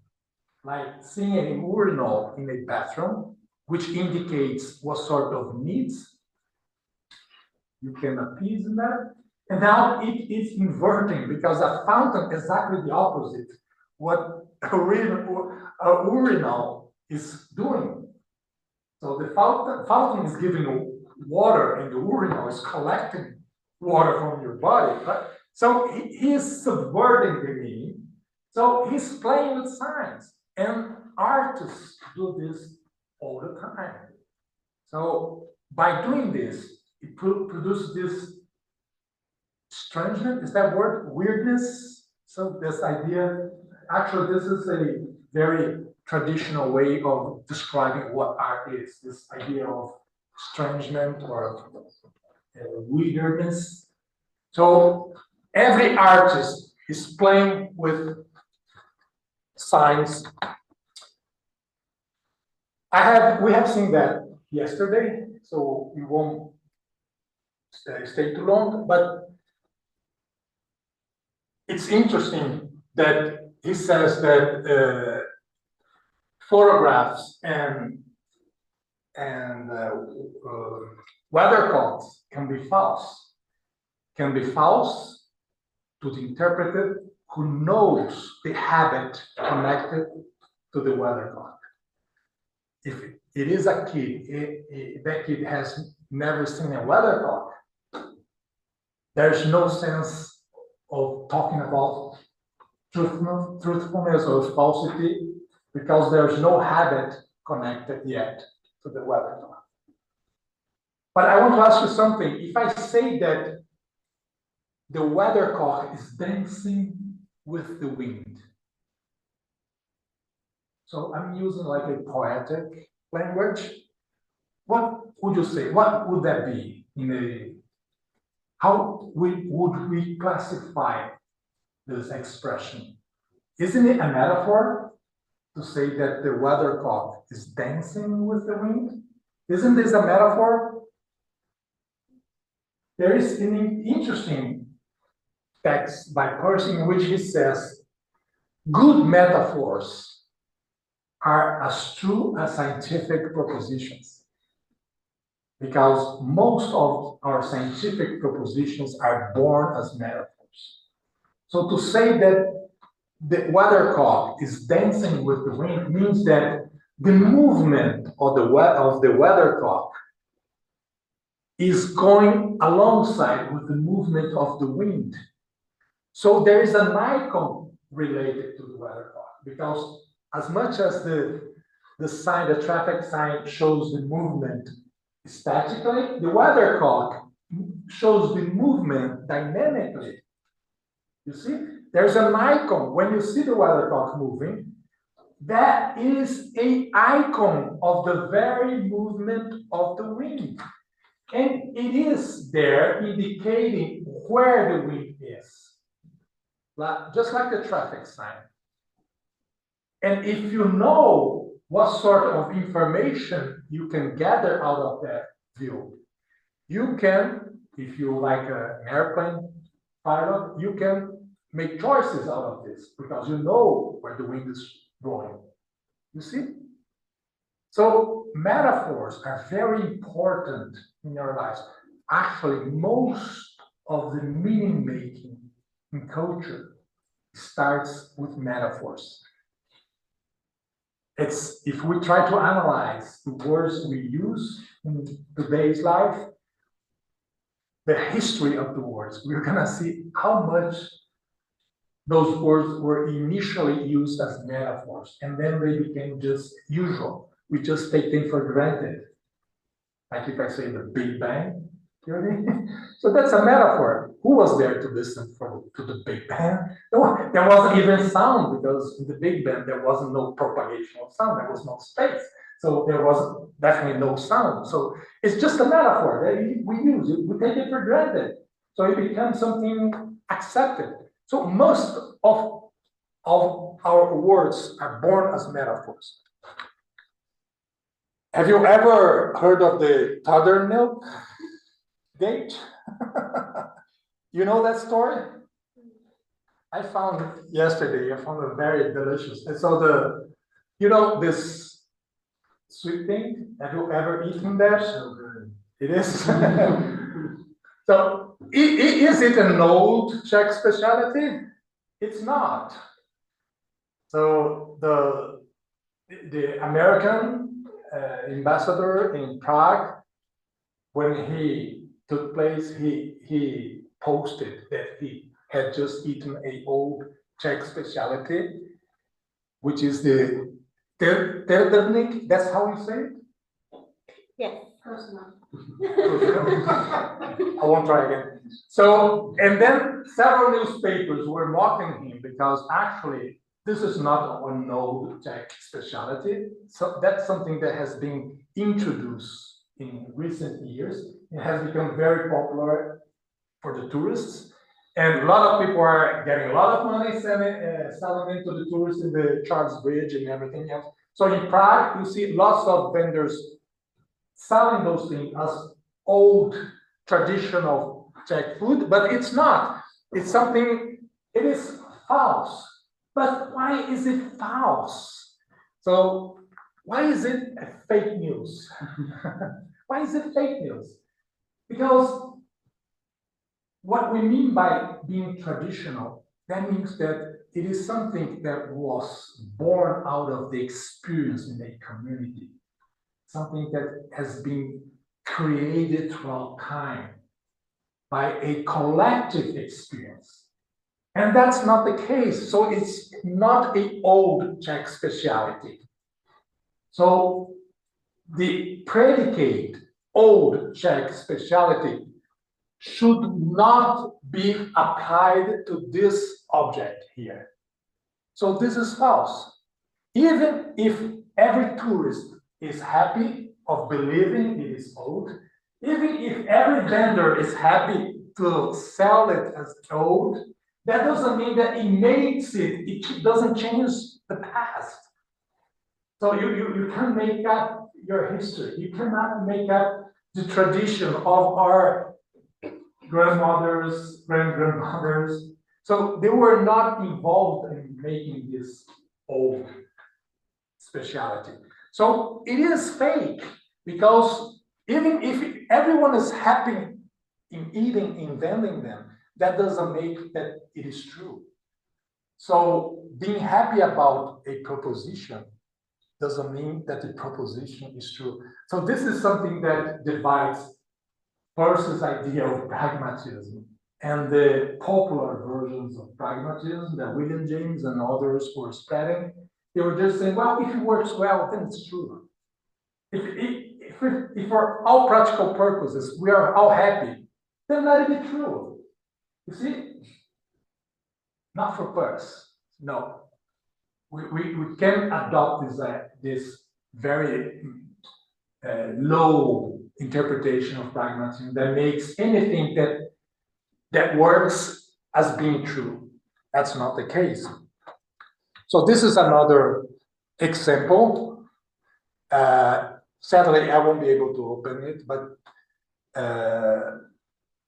like seeing an urinal in a bathroom, which indicates what sort of needs you can appease in that. And now it is inverting because a fountain is exactly the opposite. What a urinal is doing. So the fountain is giving water and the urinal is collecting water from your body. Right? So he is subverting the meaning. So he's playing with signs. And artists do this all the time. So by doing this, it produces this strangeness, is that word? Weirdness? So this idea, actually this is a very traditional way of describing what art is, this idea of strangeness or weirdness. So every artist is playing with signs. We have seen that yesterday, so we won't stay too long, but it's interesting that he says that photographs and weathercocks can be false. Can be false to the interpreter who knows the habit connected to the weathercock. If it is a kid, that kid has never seen a weathercock, there's no sense of talking about truthfulness or falsity because there's no habit connected yet to the weathercock. But I want to ask you something. If I say that the weathercock is dancing with the wind, so I'm using like a poetic language, what would you say? What would that be in a how would we classify this expression? Isn't it a metaphor to say that the weathercock is dancing with the wind? Isn't this a metaphor? There is an interesting text by Peirce in which he says, good metaphors are as true as scientific propositions, because most of our scientific propositions are born as metaphors. So to say that the weathercock is dancing with the wind means that the movement of the weathercock is going alongside with the movement of the wind. So there is an icon related to the weathercock, because as much as the traffic sign shows the movement statically, the weathercock shows the movement dynamically. You see, there's an icon. When you see the weathercock moving, that is an icon of the very movement of the wind. And it is there indicating where the wind is, just like the traffic sign. And if you know what sort of information you can gather out of that view, you can, if you like an airplane pilot, you can make choices out of this because you know where the wind is blowing. You see? So metaphors are very important in your lives. Actually, most of the meaning making in culture starts with metaphors. It's, if we try to analyze the words we use in today's life, the history of the words, we're gonna see how much those words were initially used as metaphors, and then they became just usual. We just take them for granted. Like if I say the Big Bang, you know what I mean? So that's a metaphor. Who was there to listen to the Big Bang? There wasn't even sound, because in the Big Bang there wasn't no propagation of sound, there was no space. So there was definitely no sound. So it's just a metaphor that we use it, we take it for granted. So it becomes something accepted. So most of our words are born as metaphors. Have you ever heard of the Milk Gate? You know that story? I found it yesterday. I found it very delicious. And so you know this sweet thing? Have you ever eaten that? So good. It is. So is it an old Czech specialty? It's not. So the American ambassador in Prague, when he took place, he posted that he had just eaten an old Czech specialty, which is the terdernik. That's how you say it? Yes, personal. I won't try again. So, and then several newspapers were mocking him because actually this is not an old Czech specialty. So that's something that has been introduced in recent years. It has become very popular for the tourists. And a lot of people are getting a lot of money selling into the tourists in the Charles Bridge and everything else. So in Prague, you see lots of vendors selling those things as old traditional Czech food, but it's not. It's something, it is false. But why is it false? So why is it fake news? Why is it fake news? Because what we mean by being traditional, that means that it is something that was born out of the experience in a community, something that has been created throughout time by a collective experience. And that's not the case. So it's not an old Czech specialty. So the predicate old Czech specialty should not be applied to this object here. So this is false. Even if every tourist is happy of believing it is old, even if every vendor is happy to sell it as old, that doesn't mean that it makes it doesn't change the past. So you can't make up your history. You cannot make up the tradition of our grandmothers, grandmothers. So they were not involved in making this old specialty. So it is fake, because even if everyone is happy in eating, inventing them, that doesn't make that it is true. So being happy about a proposition doesn't mean that the proposition is true. So this is something that divides Peirce's idea of pragmatism and the popular versions of pragmatism that William James and others were spreading. They were just saying, well, if it works well, then it's true. If for all practical purposes, we are all happy, then let it be true. You see? Not for Peirce, no. We can adopt this very low interpretation of pragmatism that makes anything that works as being true. That's not the case. So this is another example. Sadly, I won't be able to open it, but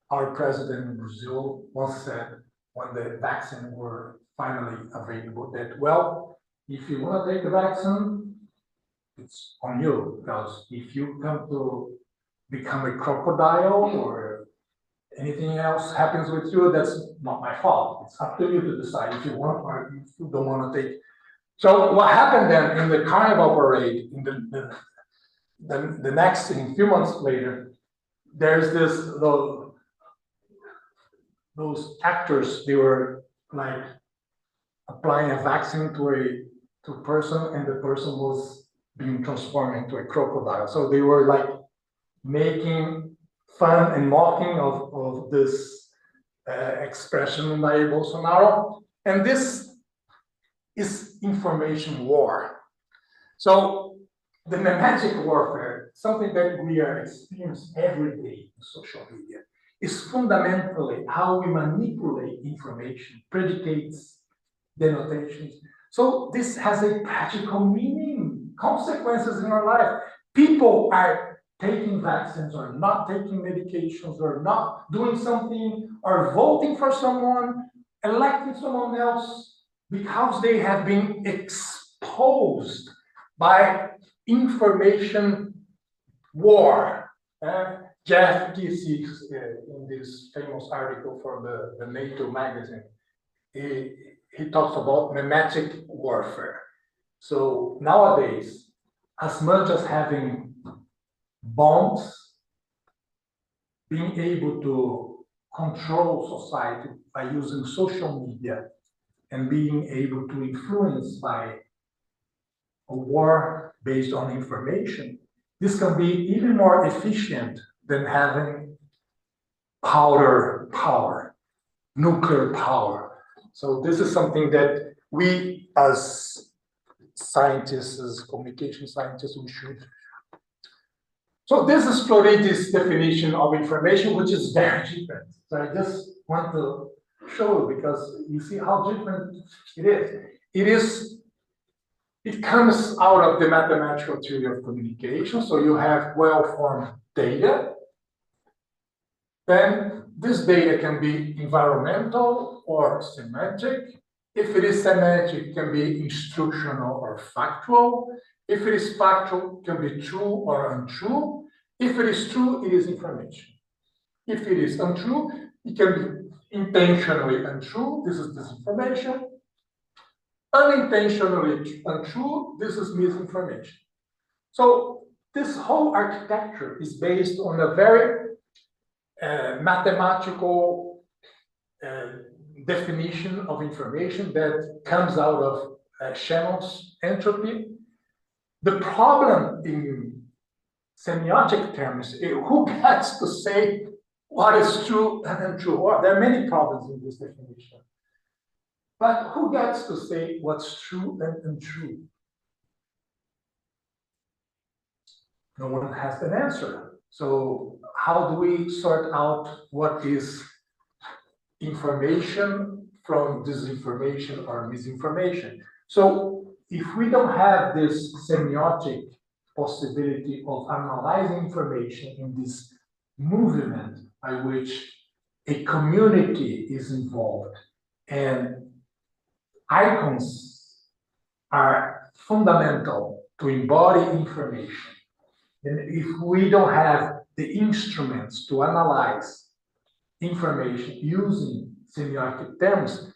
our president in Brazil once said, when the vaccine were finally available, that, well, if you want to take the vaccine, it's on you, because if you come to become a crocodile or Anything else happens with you, that's not my fault. It's up to you to decide if you want or if you don't want to take. So what happened then in the carnival parade, in the next, in a few months later, there's those actors, they were like applying a vaccine to a person, and the person was being transformed into a crocodile. So they were like making fun and mocking of this expression by Bolsonaro. And this is information war. So the mimetic warfare, something that we are experiencing every day in social media, is fundamentally how we manipulate information, predicates, denotations. So this has a practical meaning, consequences in our life. People are taking vaccines or not taking medications or not doing something or voting for someone, electing someone else because they have been exposed by information war. Jeff Kissy, in this famous article for the NATO magazine, he talks about mimetic warfare. So nowadays, as much as having bombs, being able to control society by using social media and being able to influence by a war based on information, this can be even more efficient than having powder power, nuclear power. So this is something that we as scientists, as communication scientists, we should. So this is Floridi's definition of information, which is very different. So I just want to show you because you see how different it is. It comes out of the mathematical theory of communication. So you have well-formed data. Then this data can be environmental or semantic. If it is semantic, it can be instructional or factual. If it is factual, it can be true or untrue. If it is true, it is information. If it is untrue, it can be intentionally untrue. This is disinformation. Unintentionally untrue. This is misinformation. So this whole architecture is based on a very mathematical definition of information that comes out of Shannon's entropy. The problem in semiotic terms is who gets to say what is true and untrue. Well, there are many problems in this definition. But who gets to say what's true and untrue? No one has an answer. So how do we sort out what is information from disinformation or misinformation? So if we don't have this semiotic possibility of analyzing information in this movement by which a community is involved and icons are fundamental to embody information, and if we don't have the instruments to analyze information using semiotic terms,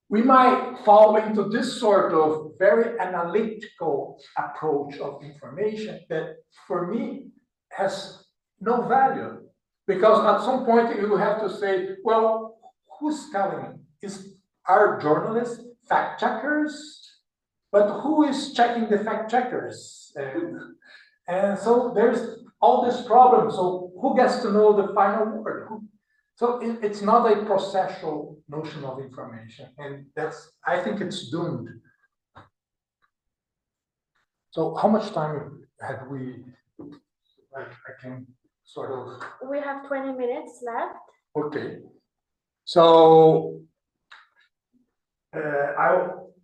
we might fall into this sort of very analytical approach of information that, for me, has no value. Because at some point you have to say, well, who's telling me? Are journalists fact checkers? But who is checking the fact checkers? And so there's all this problem. So who gets to know the final word? So it's not a processual notion of information, and I think it's doomed. So how much time have we? I can sort of. We have 20 minutes left. Okay. So I'll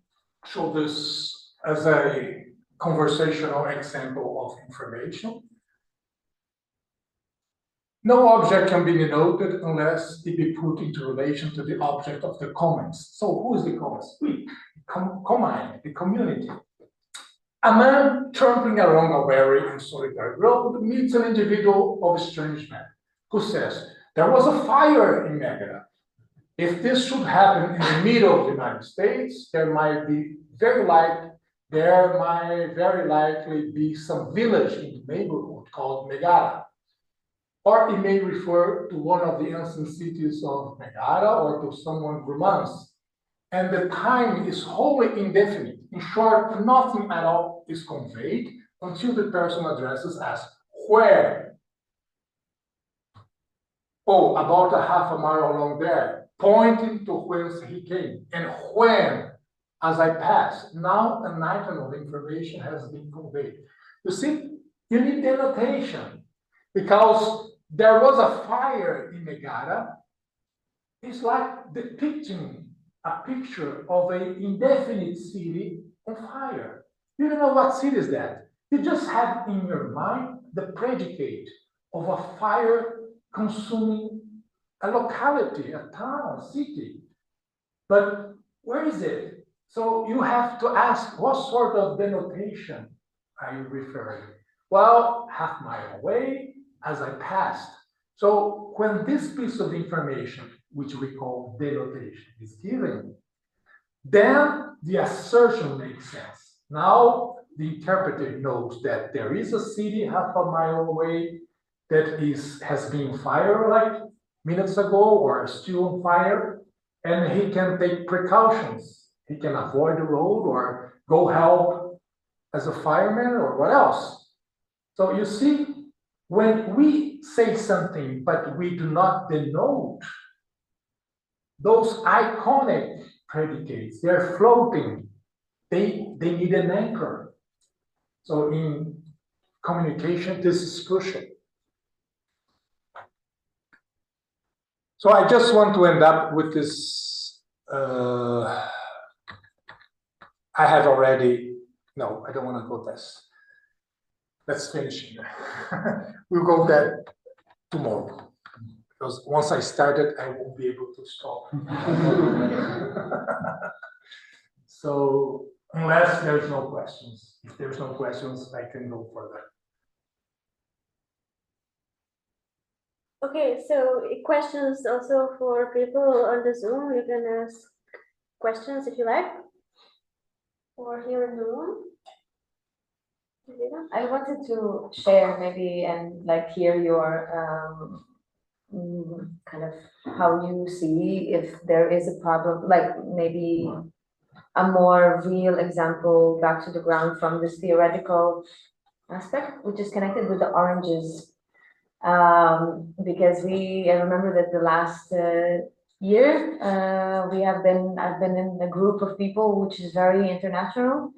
show this as a conversational example of information. No object can be denoted unless it be put into relation to the object of the comments. So who is the comments? We, command, the community. A man tramping along a weary and solitary road meets an individual of strange man who says, There was a fire in Megara. If this should happen in the middle of the United States, there might very likely be some village in the neighborhood called Megara. Or it may refer to one of the ancient cities of Megara or to someone Romance. And the time is wholly indefinite. In short, nothing at all is conveyed until the person addresses as where. Oh, about a half a mile along there, pointing to whence he came. And when, as I pass, now an item of information has been conveyed. You see, you need denotation because there was a fire in Megara. It's like depicting a picture of an indefinite city on fire. You don't know what city is that. You just have in your mind the predicate of a fire consuming a locality, a town, a city. But where is it? So you have to ask, what sort of denotation are you referring? Well, half mile away as I passed. So when this piece of information, which we call denotation, is given, then the assertion makes sense. Now the interpreter knows that there is a city half a mile away that has been fired like minutes ago or still on fire, and he can take precautions. He can avoid the road or go help as a fireman or what else. So you see, when we say something but we do not denote, those iconic predicates, they're floating. They need an anchor. So in communication, this is crucial. So I just want to end up with this. I have already, no, I don't want to go this. Let's finish here. We'll go there tomorrow. Because once I started, I won't be able to stop. So unless there's no questions, if there's no questions, I can go further. Okay, so questions also for people on the Zoom. You can ask questions if you like, or here in the room. I wanted to share maybe and like hear your kind of how you see if there is a problem, like maybe a more real example back to the ground from this theoretical aspect, which is connected with the oranges. Because I remember that the last year I've been in a group of people which is very international,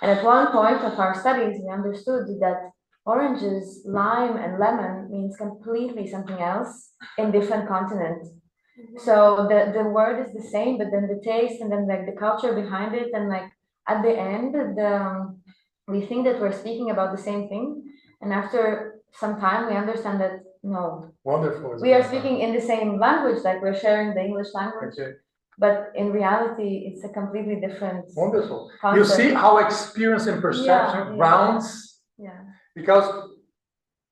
and at one point of our studies we understood that oranges, lime, and lemon means completely something else in different continents. So the word is the same, but then the taste and then like the culture behind it, and like at the end we think that we're speaking about the same thing, and after some time we understand that no, wonderful. We are speaking in the same language, like we're sharing the English language. Okay. But in reality, it's a completely different. Wonderful. Concept. You see how experience and perception rounds. Yeah. Because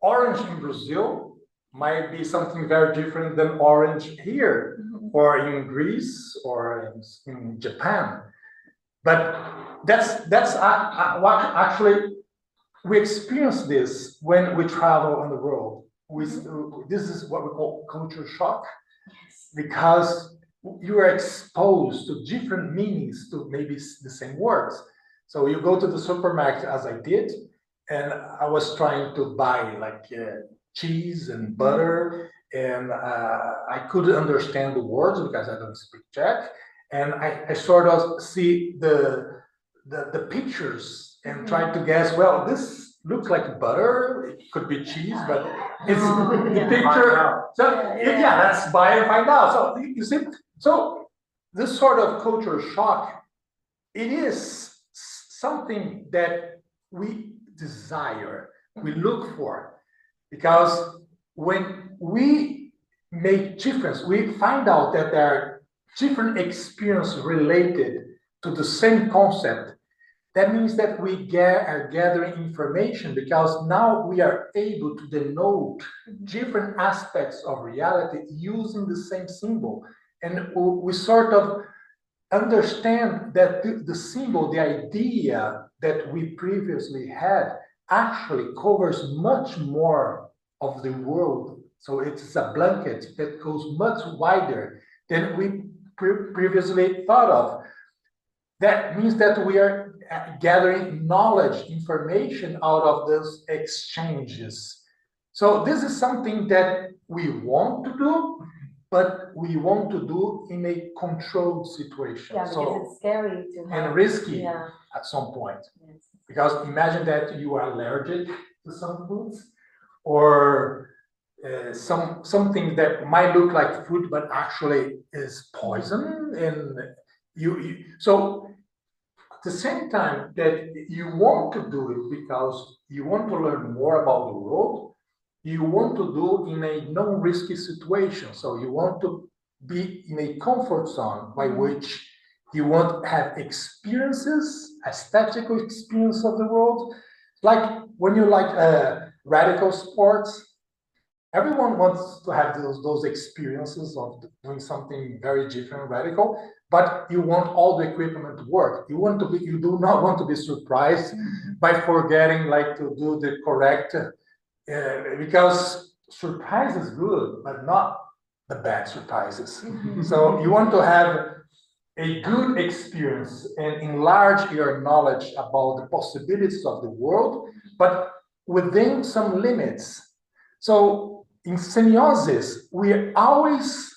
orange in Brazil might be something very different than orange here, or in Greece, or in Japan. But that's what actually we experience this when we travel on the world. This is what we call culture shock, because you are exposed to different meanings to maybe the same words. So you go to the supermarket, as I did, and I was trying to buy like cheese and butter, and I couldn't understand the words because I don't speak Czech, and I sort of see the pictures and try to guess, well, this looks like butter, it could be cheese, but it's the picture. So yeah, let's buy and find out. So you see, so this sort of culture shock, it is something that we desire, we look for, because when we make difference, we find out that there are different experiences related to the same concept. that means that we are gathering information because now we are able to denote different aspects of reality using the same symbol. And we sort of understand that the symbol, the idea that we previously had, actually covers much more of the world. So it's a blanket that goes much wider than we previously thought of. That means that we are gathering knowledge, information out of those exchanges. So this is something that we want to do, but we want to do in a controlled situation. Yeah, because it's scary to have. And risky Yeah. at some point. Yes. Because imagine that you are allergic to some foods, or something that might look like food but actually is poison, and so at the same time that you want to do it because you want to learn more about the world, you want to do in a non-risky situation. So you want to be in a comfort zone by which you want to have experiences, aesthetic experience of the world. Like when you like radical sports, everyone wants to have those experiences of doing something very different, radical, but you want all the equipment to work. You do not want to be surprised by forgetting like to do the correct, because surprise is good, but not the bad surprises. So you want to have a good experience and enlarge your knowledge about the possibilities of the world, but within some limits. So in semiosis, we are always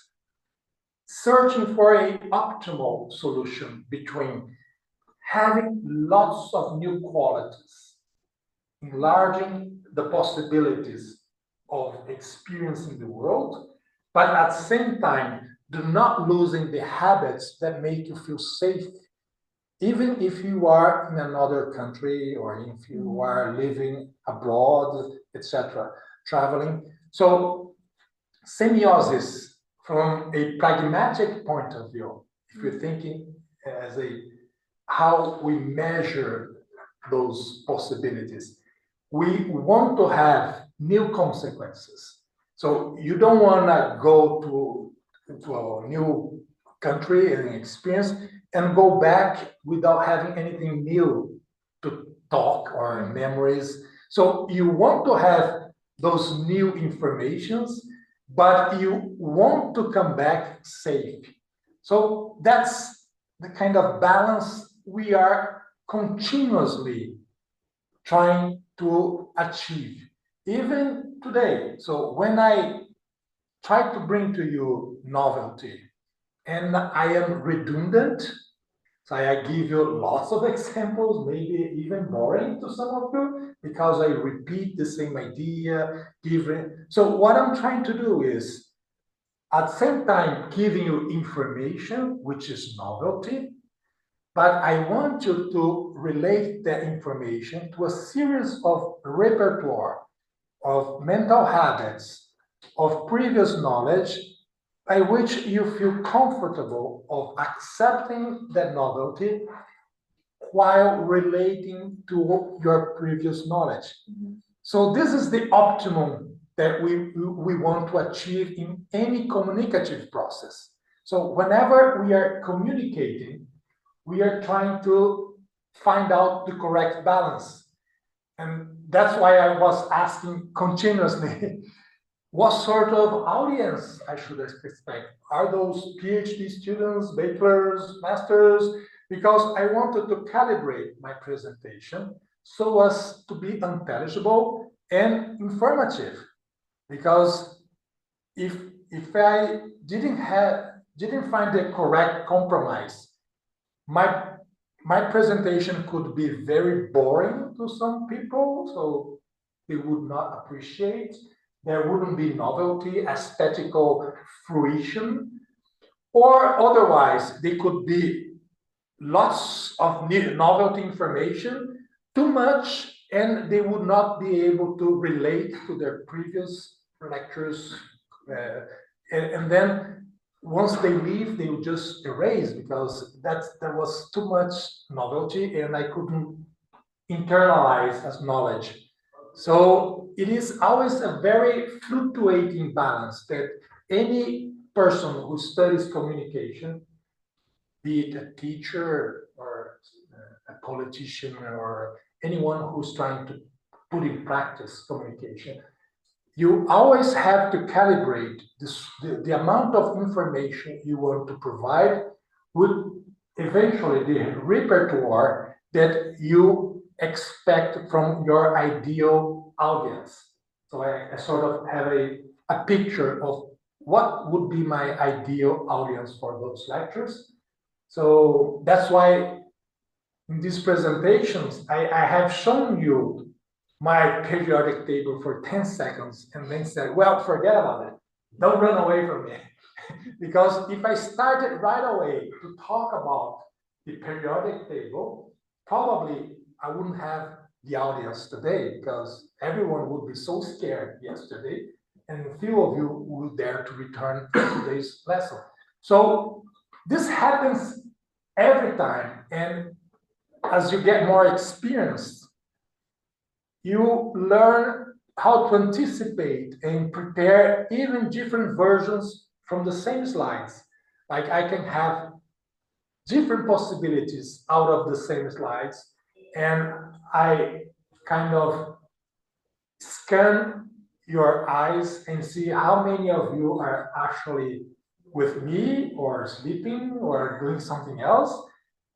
searching for an optimal solution between having lots of new qualities, enlarging the possibilities of experiencing the world, but at the same time, do not losing the habits that make you feel safe, even if you are in another country or if you are living abroad, etc., traveling. So semiosis, from a pragmatic point of view, if you're thinking as how we measure those possibilities, we want to have new consequences. So you don't want to go to a new country and experience and go back without having anything new to talk or memories. So you want to have those new informations, but you want to come back safe. So that's the kind of balance we are continuously trying to achieve, even today. So when I try to bring to you novelty, and I am redundant, so I give you lots of examples, maybe even boring to some of you, because I repeat the same idea, so what I'm trying to do is, at the same time, giving you information, which is novelty, but I want you to relate that information to a series of repertoire, of mental habits, of previous knowledge, by which you feel comfortable of accepting that novelty while relating to your previous knowledge. So this is the optimum that we want to achieve in any communicative process. So whenever we are communicating, we are trying to find out the correct balance. And that's why I was asking continuously, what sort of audience I should expect? Are those PhD students, bachelors, masters? Because I wanted to calibrate my presentation so as to be intelligible and informative. Because if I didn't find the correct compromise, my presentation could be very boring to some people, so they would not appreciate. There wouldn't be novelty, aesthetical fruition, or otherwise they could be lots of novelty information, too much, and they would not be able to relate to their previous lectures. And then once they leave, they will just erase because there was too much novelty and I couldn't internalize as knowledge. So it is always a very fluctuating balance that any person who studies communication, be it a teacher or a politician or anyone who's trying to put in practice communication, you always have to calibrate the amount of information you want to provide with eventually the repertoire that you expect from your ideal audience. So I sort of have a picture of what would be my ideal audience for those lectures. So that's why in these presentations, I have shown you my periodic table for 10 seconds and then said, well, forget about it. Don't run away from me. Because if I started right away to talk about the periodic table, probably I wouldn't have the audience today because everyone would be so scared yesterday and few of you will dare to return for today's lesson. So this happens every time. And as you get more experienced, you learn how to anticipate and prepare even different versions from the same slides. Like I can have different possibilities out of the same slides, and I kind of scan your eyes and see how many of you are actually with me or sleeping or doing something else.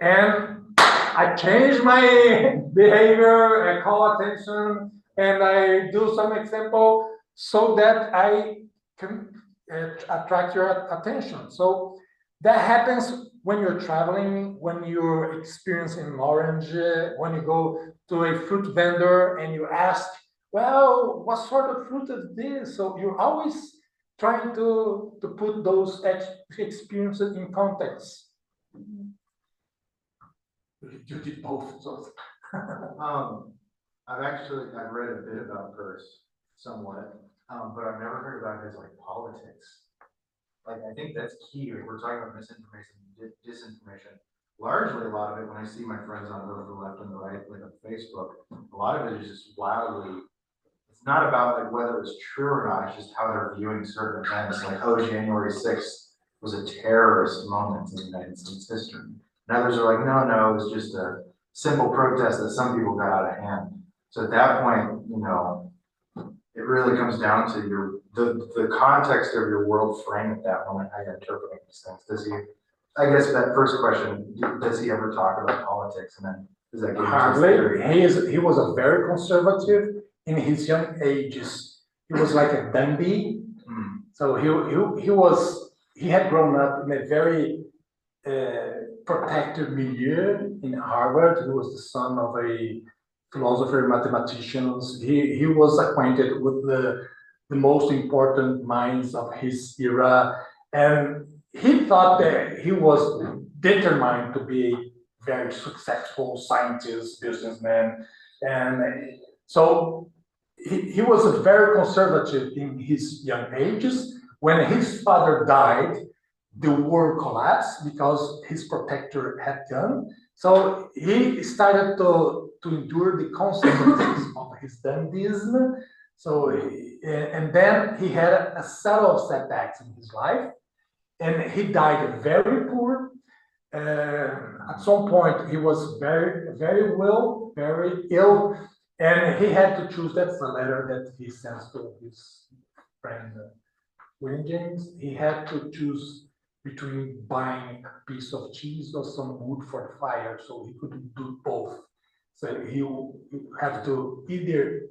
And I change my behavior, I call attention, and I do some example so that I can attract your attention. So that happens when you're traveling, when you're experiencing an orange, when you go to a fruit vendor and you ask, well, what sort of fruit is this? So you're always trying to put those experiences in context. You did both. So. I've read a bit about Peirce, somewhat, but I've never heard about his like politics. Like I think that's key. If we're talking about misinformation, disinformation. Largely, a lot of it when I see my friends on both the left and the right, like on Facebook, a lot of it is just wildly. It's not about like whether it's true or not. It's just how they're viewing certain events. Like, oh, January 6th was a terrorist moment in the United States history. And others are like, no, it was just a simple protest that some people got out of hand. So at that point, you know, it really comes down to the context of your world frame at that moment, how you're interpreting these things. Does he, I guess that first question, does he ever talk about politics? And then does that give hardly? He was a very conservative in his young ages. He was like a dandy. So he had grown up in a very protected milieu in Harvard. He was the son of a philosopher, mathematicians. He was acquainted with the most important minds of his era, and he thought that he was determined to be a very successful scientist, businessman, and so he was very conservative in his young ages. When his father died, the world collapsed because his protector had gone. So he started to endure the consequences of his dandyism. So, and then he had a set of setbacks in his life, and he died very poor. At some point, he was very, very ill, and he had to choose. That's the letter that he sends to his friend William James. He had to choose between buying a piece of cheese or some wood for the fire, so he couldn't do both. So he would have to either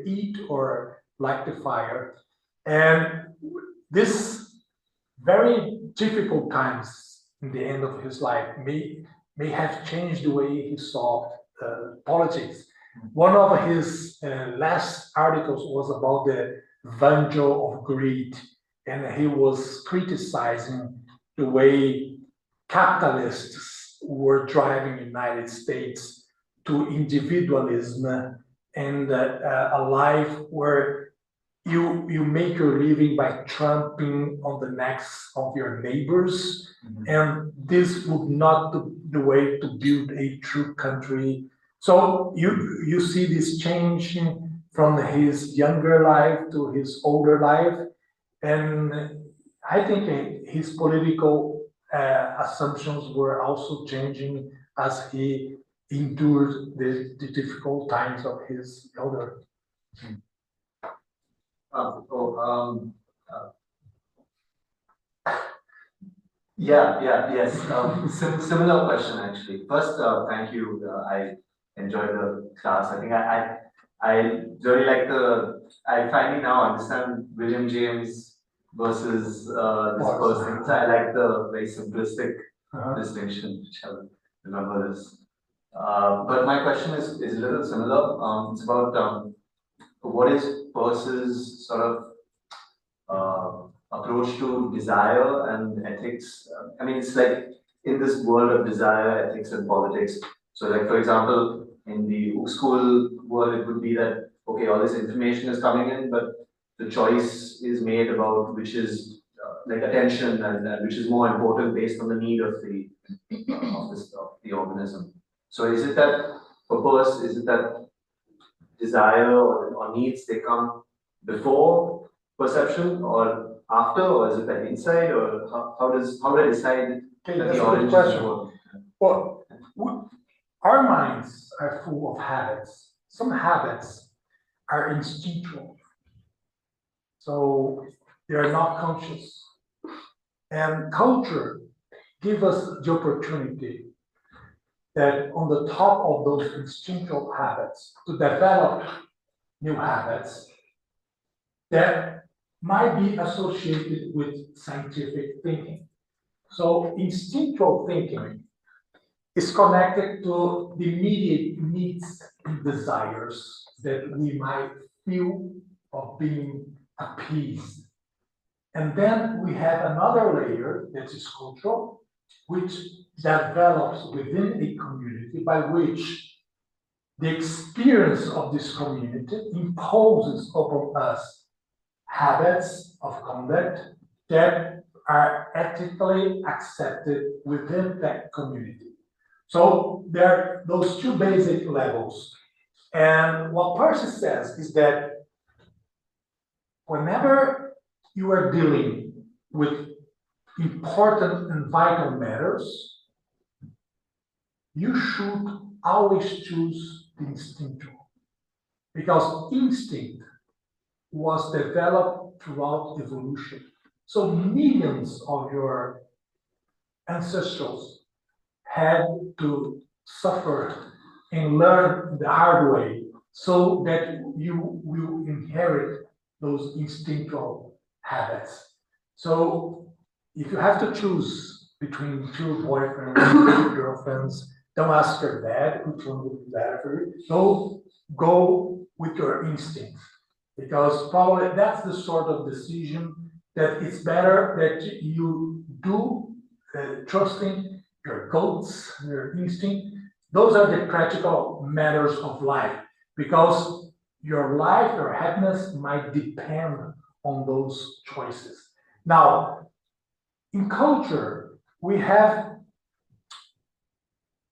eat or light the fire. And this very difficult times in the end of his life may have changed the way he saw politics. One of his last articles was about the Vangel of greed, and he was criticizing the way capitalists were driving the United States to individualism and a life where you make your living by trampling on the necks of your neighbors, and this would not be the way to build a true country. So you see this changing from his younger life to his older life, and I think his political assumptions were also changing as he endured the difficult times of his elder. Yes. Similar question actually. First, thank you. I enjoyed the class. I think I really like I finally now understand William James versus this person. So I like the very simplistic distinction, which I will remember this. But my question is a little similar. It's about what is Peirce's sort of approach to desire and ethics. I mean, it's like in this world of desire, ethics, and politics. So, like for example, in the school world, it would be that okay, all this information is coming in, but the choice is made about which is like attention and which is more important based on the need of the organism. So, is it that for Peirce, is it that desire or needs they come before perception or after, or is it like inside, or how do I decide Okay, that that's the a good orange is question. important? Well, our minds are full of habits. Some habits are instinctual, so they are not conscious. And culture gives us the opportunity that on the top of those instinctual habits to develop new habits that might be associated with scientific thinking. So instinctual thinking is connected to the immediate needs and desires that we might feel of being appeased. And then we have another layer that is cultural, which develops within a community by which the experience of this community imposes upon us habits of conduct that are ethically accepted within that community. So there are those two basic levels. And what Peirce says is that whenever you are dealing with important and vital matters, you should always choose the instinctual, because instinct was developed throughout evolution. So millions of your ancestors had to suffer and learn the hard way so that you will inherit those instinctual habits. So if you have to choose between two boyfriends, two girlfriends, don't ask your dad which one would be better for you. So go with your instinct, because probably that's the sort of decision that it's better that you do, trusting your goats, your instinct. Those are the practical matters of life, because your life, your happiness might depend on those choices. Now, in culture, we have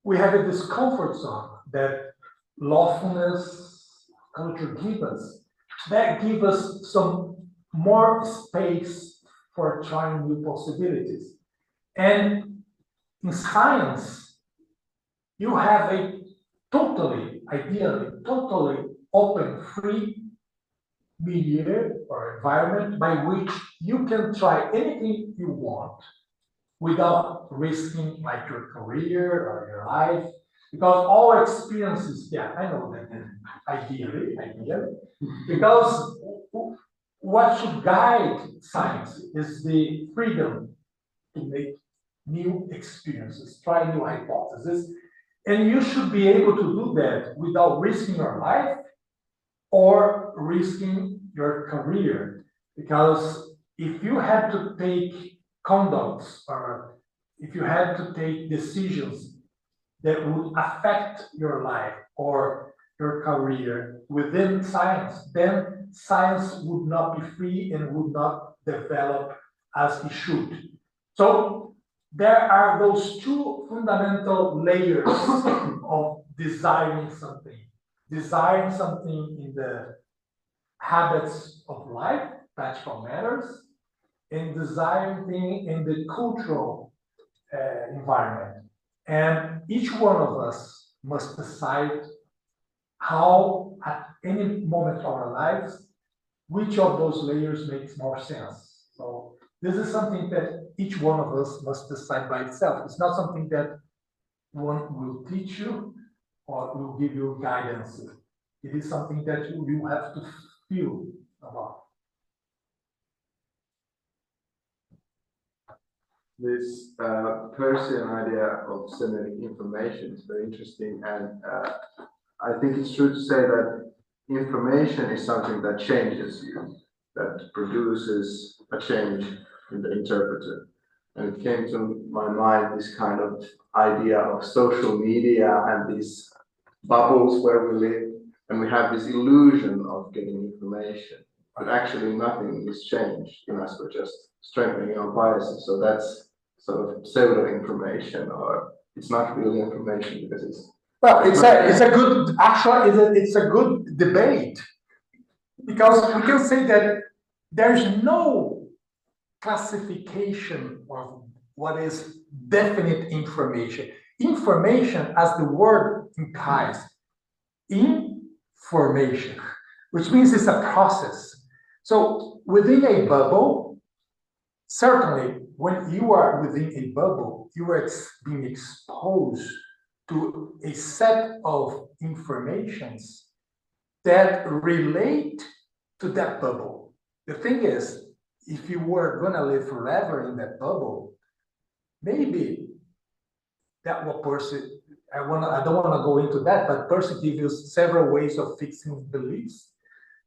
a discomfort zone that lawfulness culture gives us. That gives us some more space for trying new possibilities. And in science, you have a ideally, totally open, free milieu or environment by which you can try anything you want without risking like your career or your life. Because all experiences, yeah, I know that ideally, because what should guide science is the freedom to make new experiences, try new hypotheses, and you should be able to do that without risking your life or risking your career. Because if you had to take conducts or if you had to take decisions that would affect your life or your career within science, then science would not be free and would not develop as it should. So there are those two fundamental layers of desiring something. Desiring something in the habits of life, practical matters, and desiring thing in the cultural environment. And each one of us must decide how, at any moment of our lives, which of those layers makes more sense. So this is something that each one of us must decide by itself. It's not something that one will teach you or will give you guidance. It is something that you have to feel about. This Peircean idea of semiotic information is very interesting, and I think it's true to say that information is something that changes you, that produces a change in the interpreter. And it came to my mind this kind of idea of social media and these bubbles where we live, and we have this illusion of getting information, but actually nothing is changed in us, we're just strengthening our biases. So that's sort of pseudo information, or it's not really information because it's. Well, it's a good, actually, it's a good debate, because we can say that there's no classification of what is definite information. Information, as the word implies, information, which means it's a process. So within a bubble, certainly when you are within a bubble, you are being exposed to a set of informations that relate to that bubble. The thing is, if you were gonna live forever in that bubble, maybe that what Peirce, I don't wanna go into that, but Peirce gives you several ways of fixing beliefs.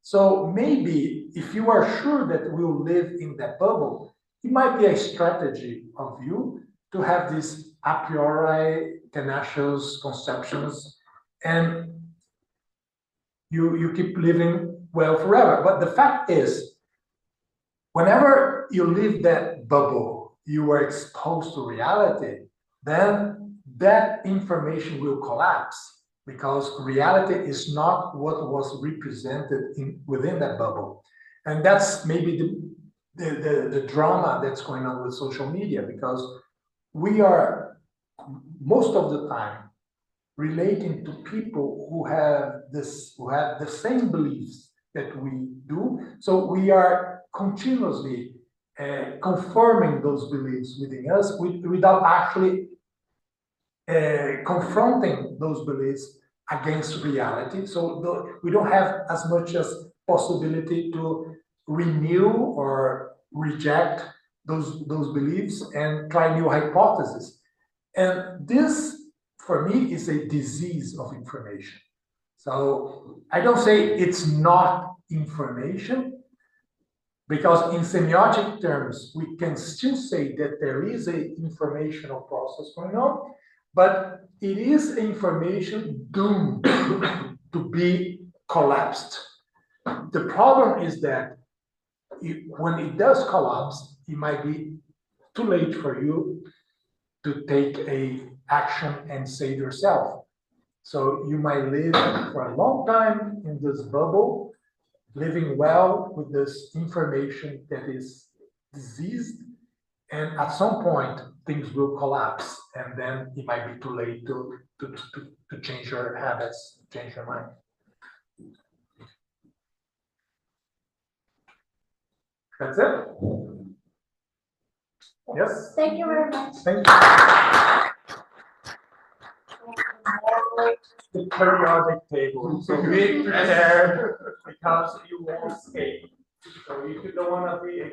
So maybe if you are sure that we'll live in that bubble, it might be a strategy of you to have these a priori tenacious conceptions, and you keep living well forever. But the fact is, whenever you leave that bubble, you are exposed to reality, then that information will collapse, because reality is not what was represented within that bubble. And that's maybe the drama that's going on with social media, because we are most of the time relating to people who have the same beliefs that we do. So we are continuously confirming those beliefs within us without actually confronting those beliefs against reality. So we don't have as much as possibility to renew or reject those beliefs and try new hypotheses. And this, for me, is a disease of information. So I don't say it's not information, because in semiotic terms, we can still say that there is an informational process going on, but it is information doomed to be collapsed. The problem is that when it does collapse, it might be too late for you to take a action and save yourself. So you might live for a long time in this bubble, living well with this information that is diseased, and at some point things will collapse, and then it might be too late to change your habits, change your mind. That's it. Yes. Thank you very much. Thank you. The periodic table. So be prepared, because you won't escape. So if you don't want to be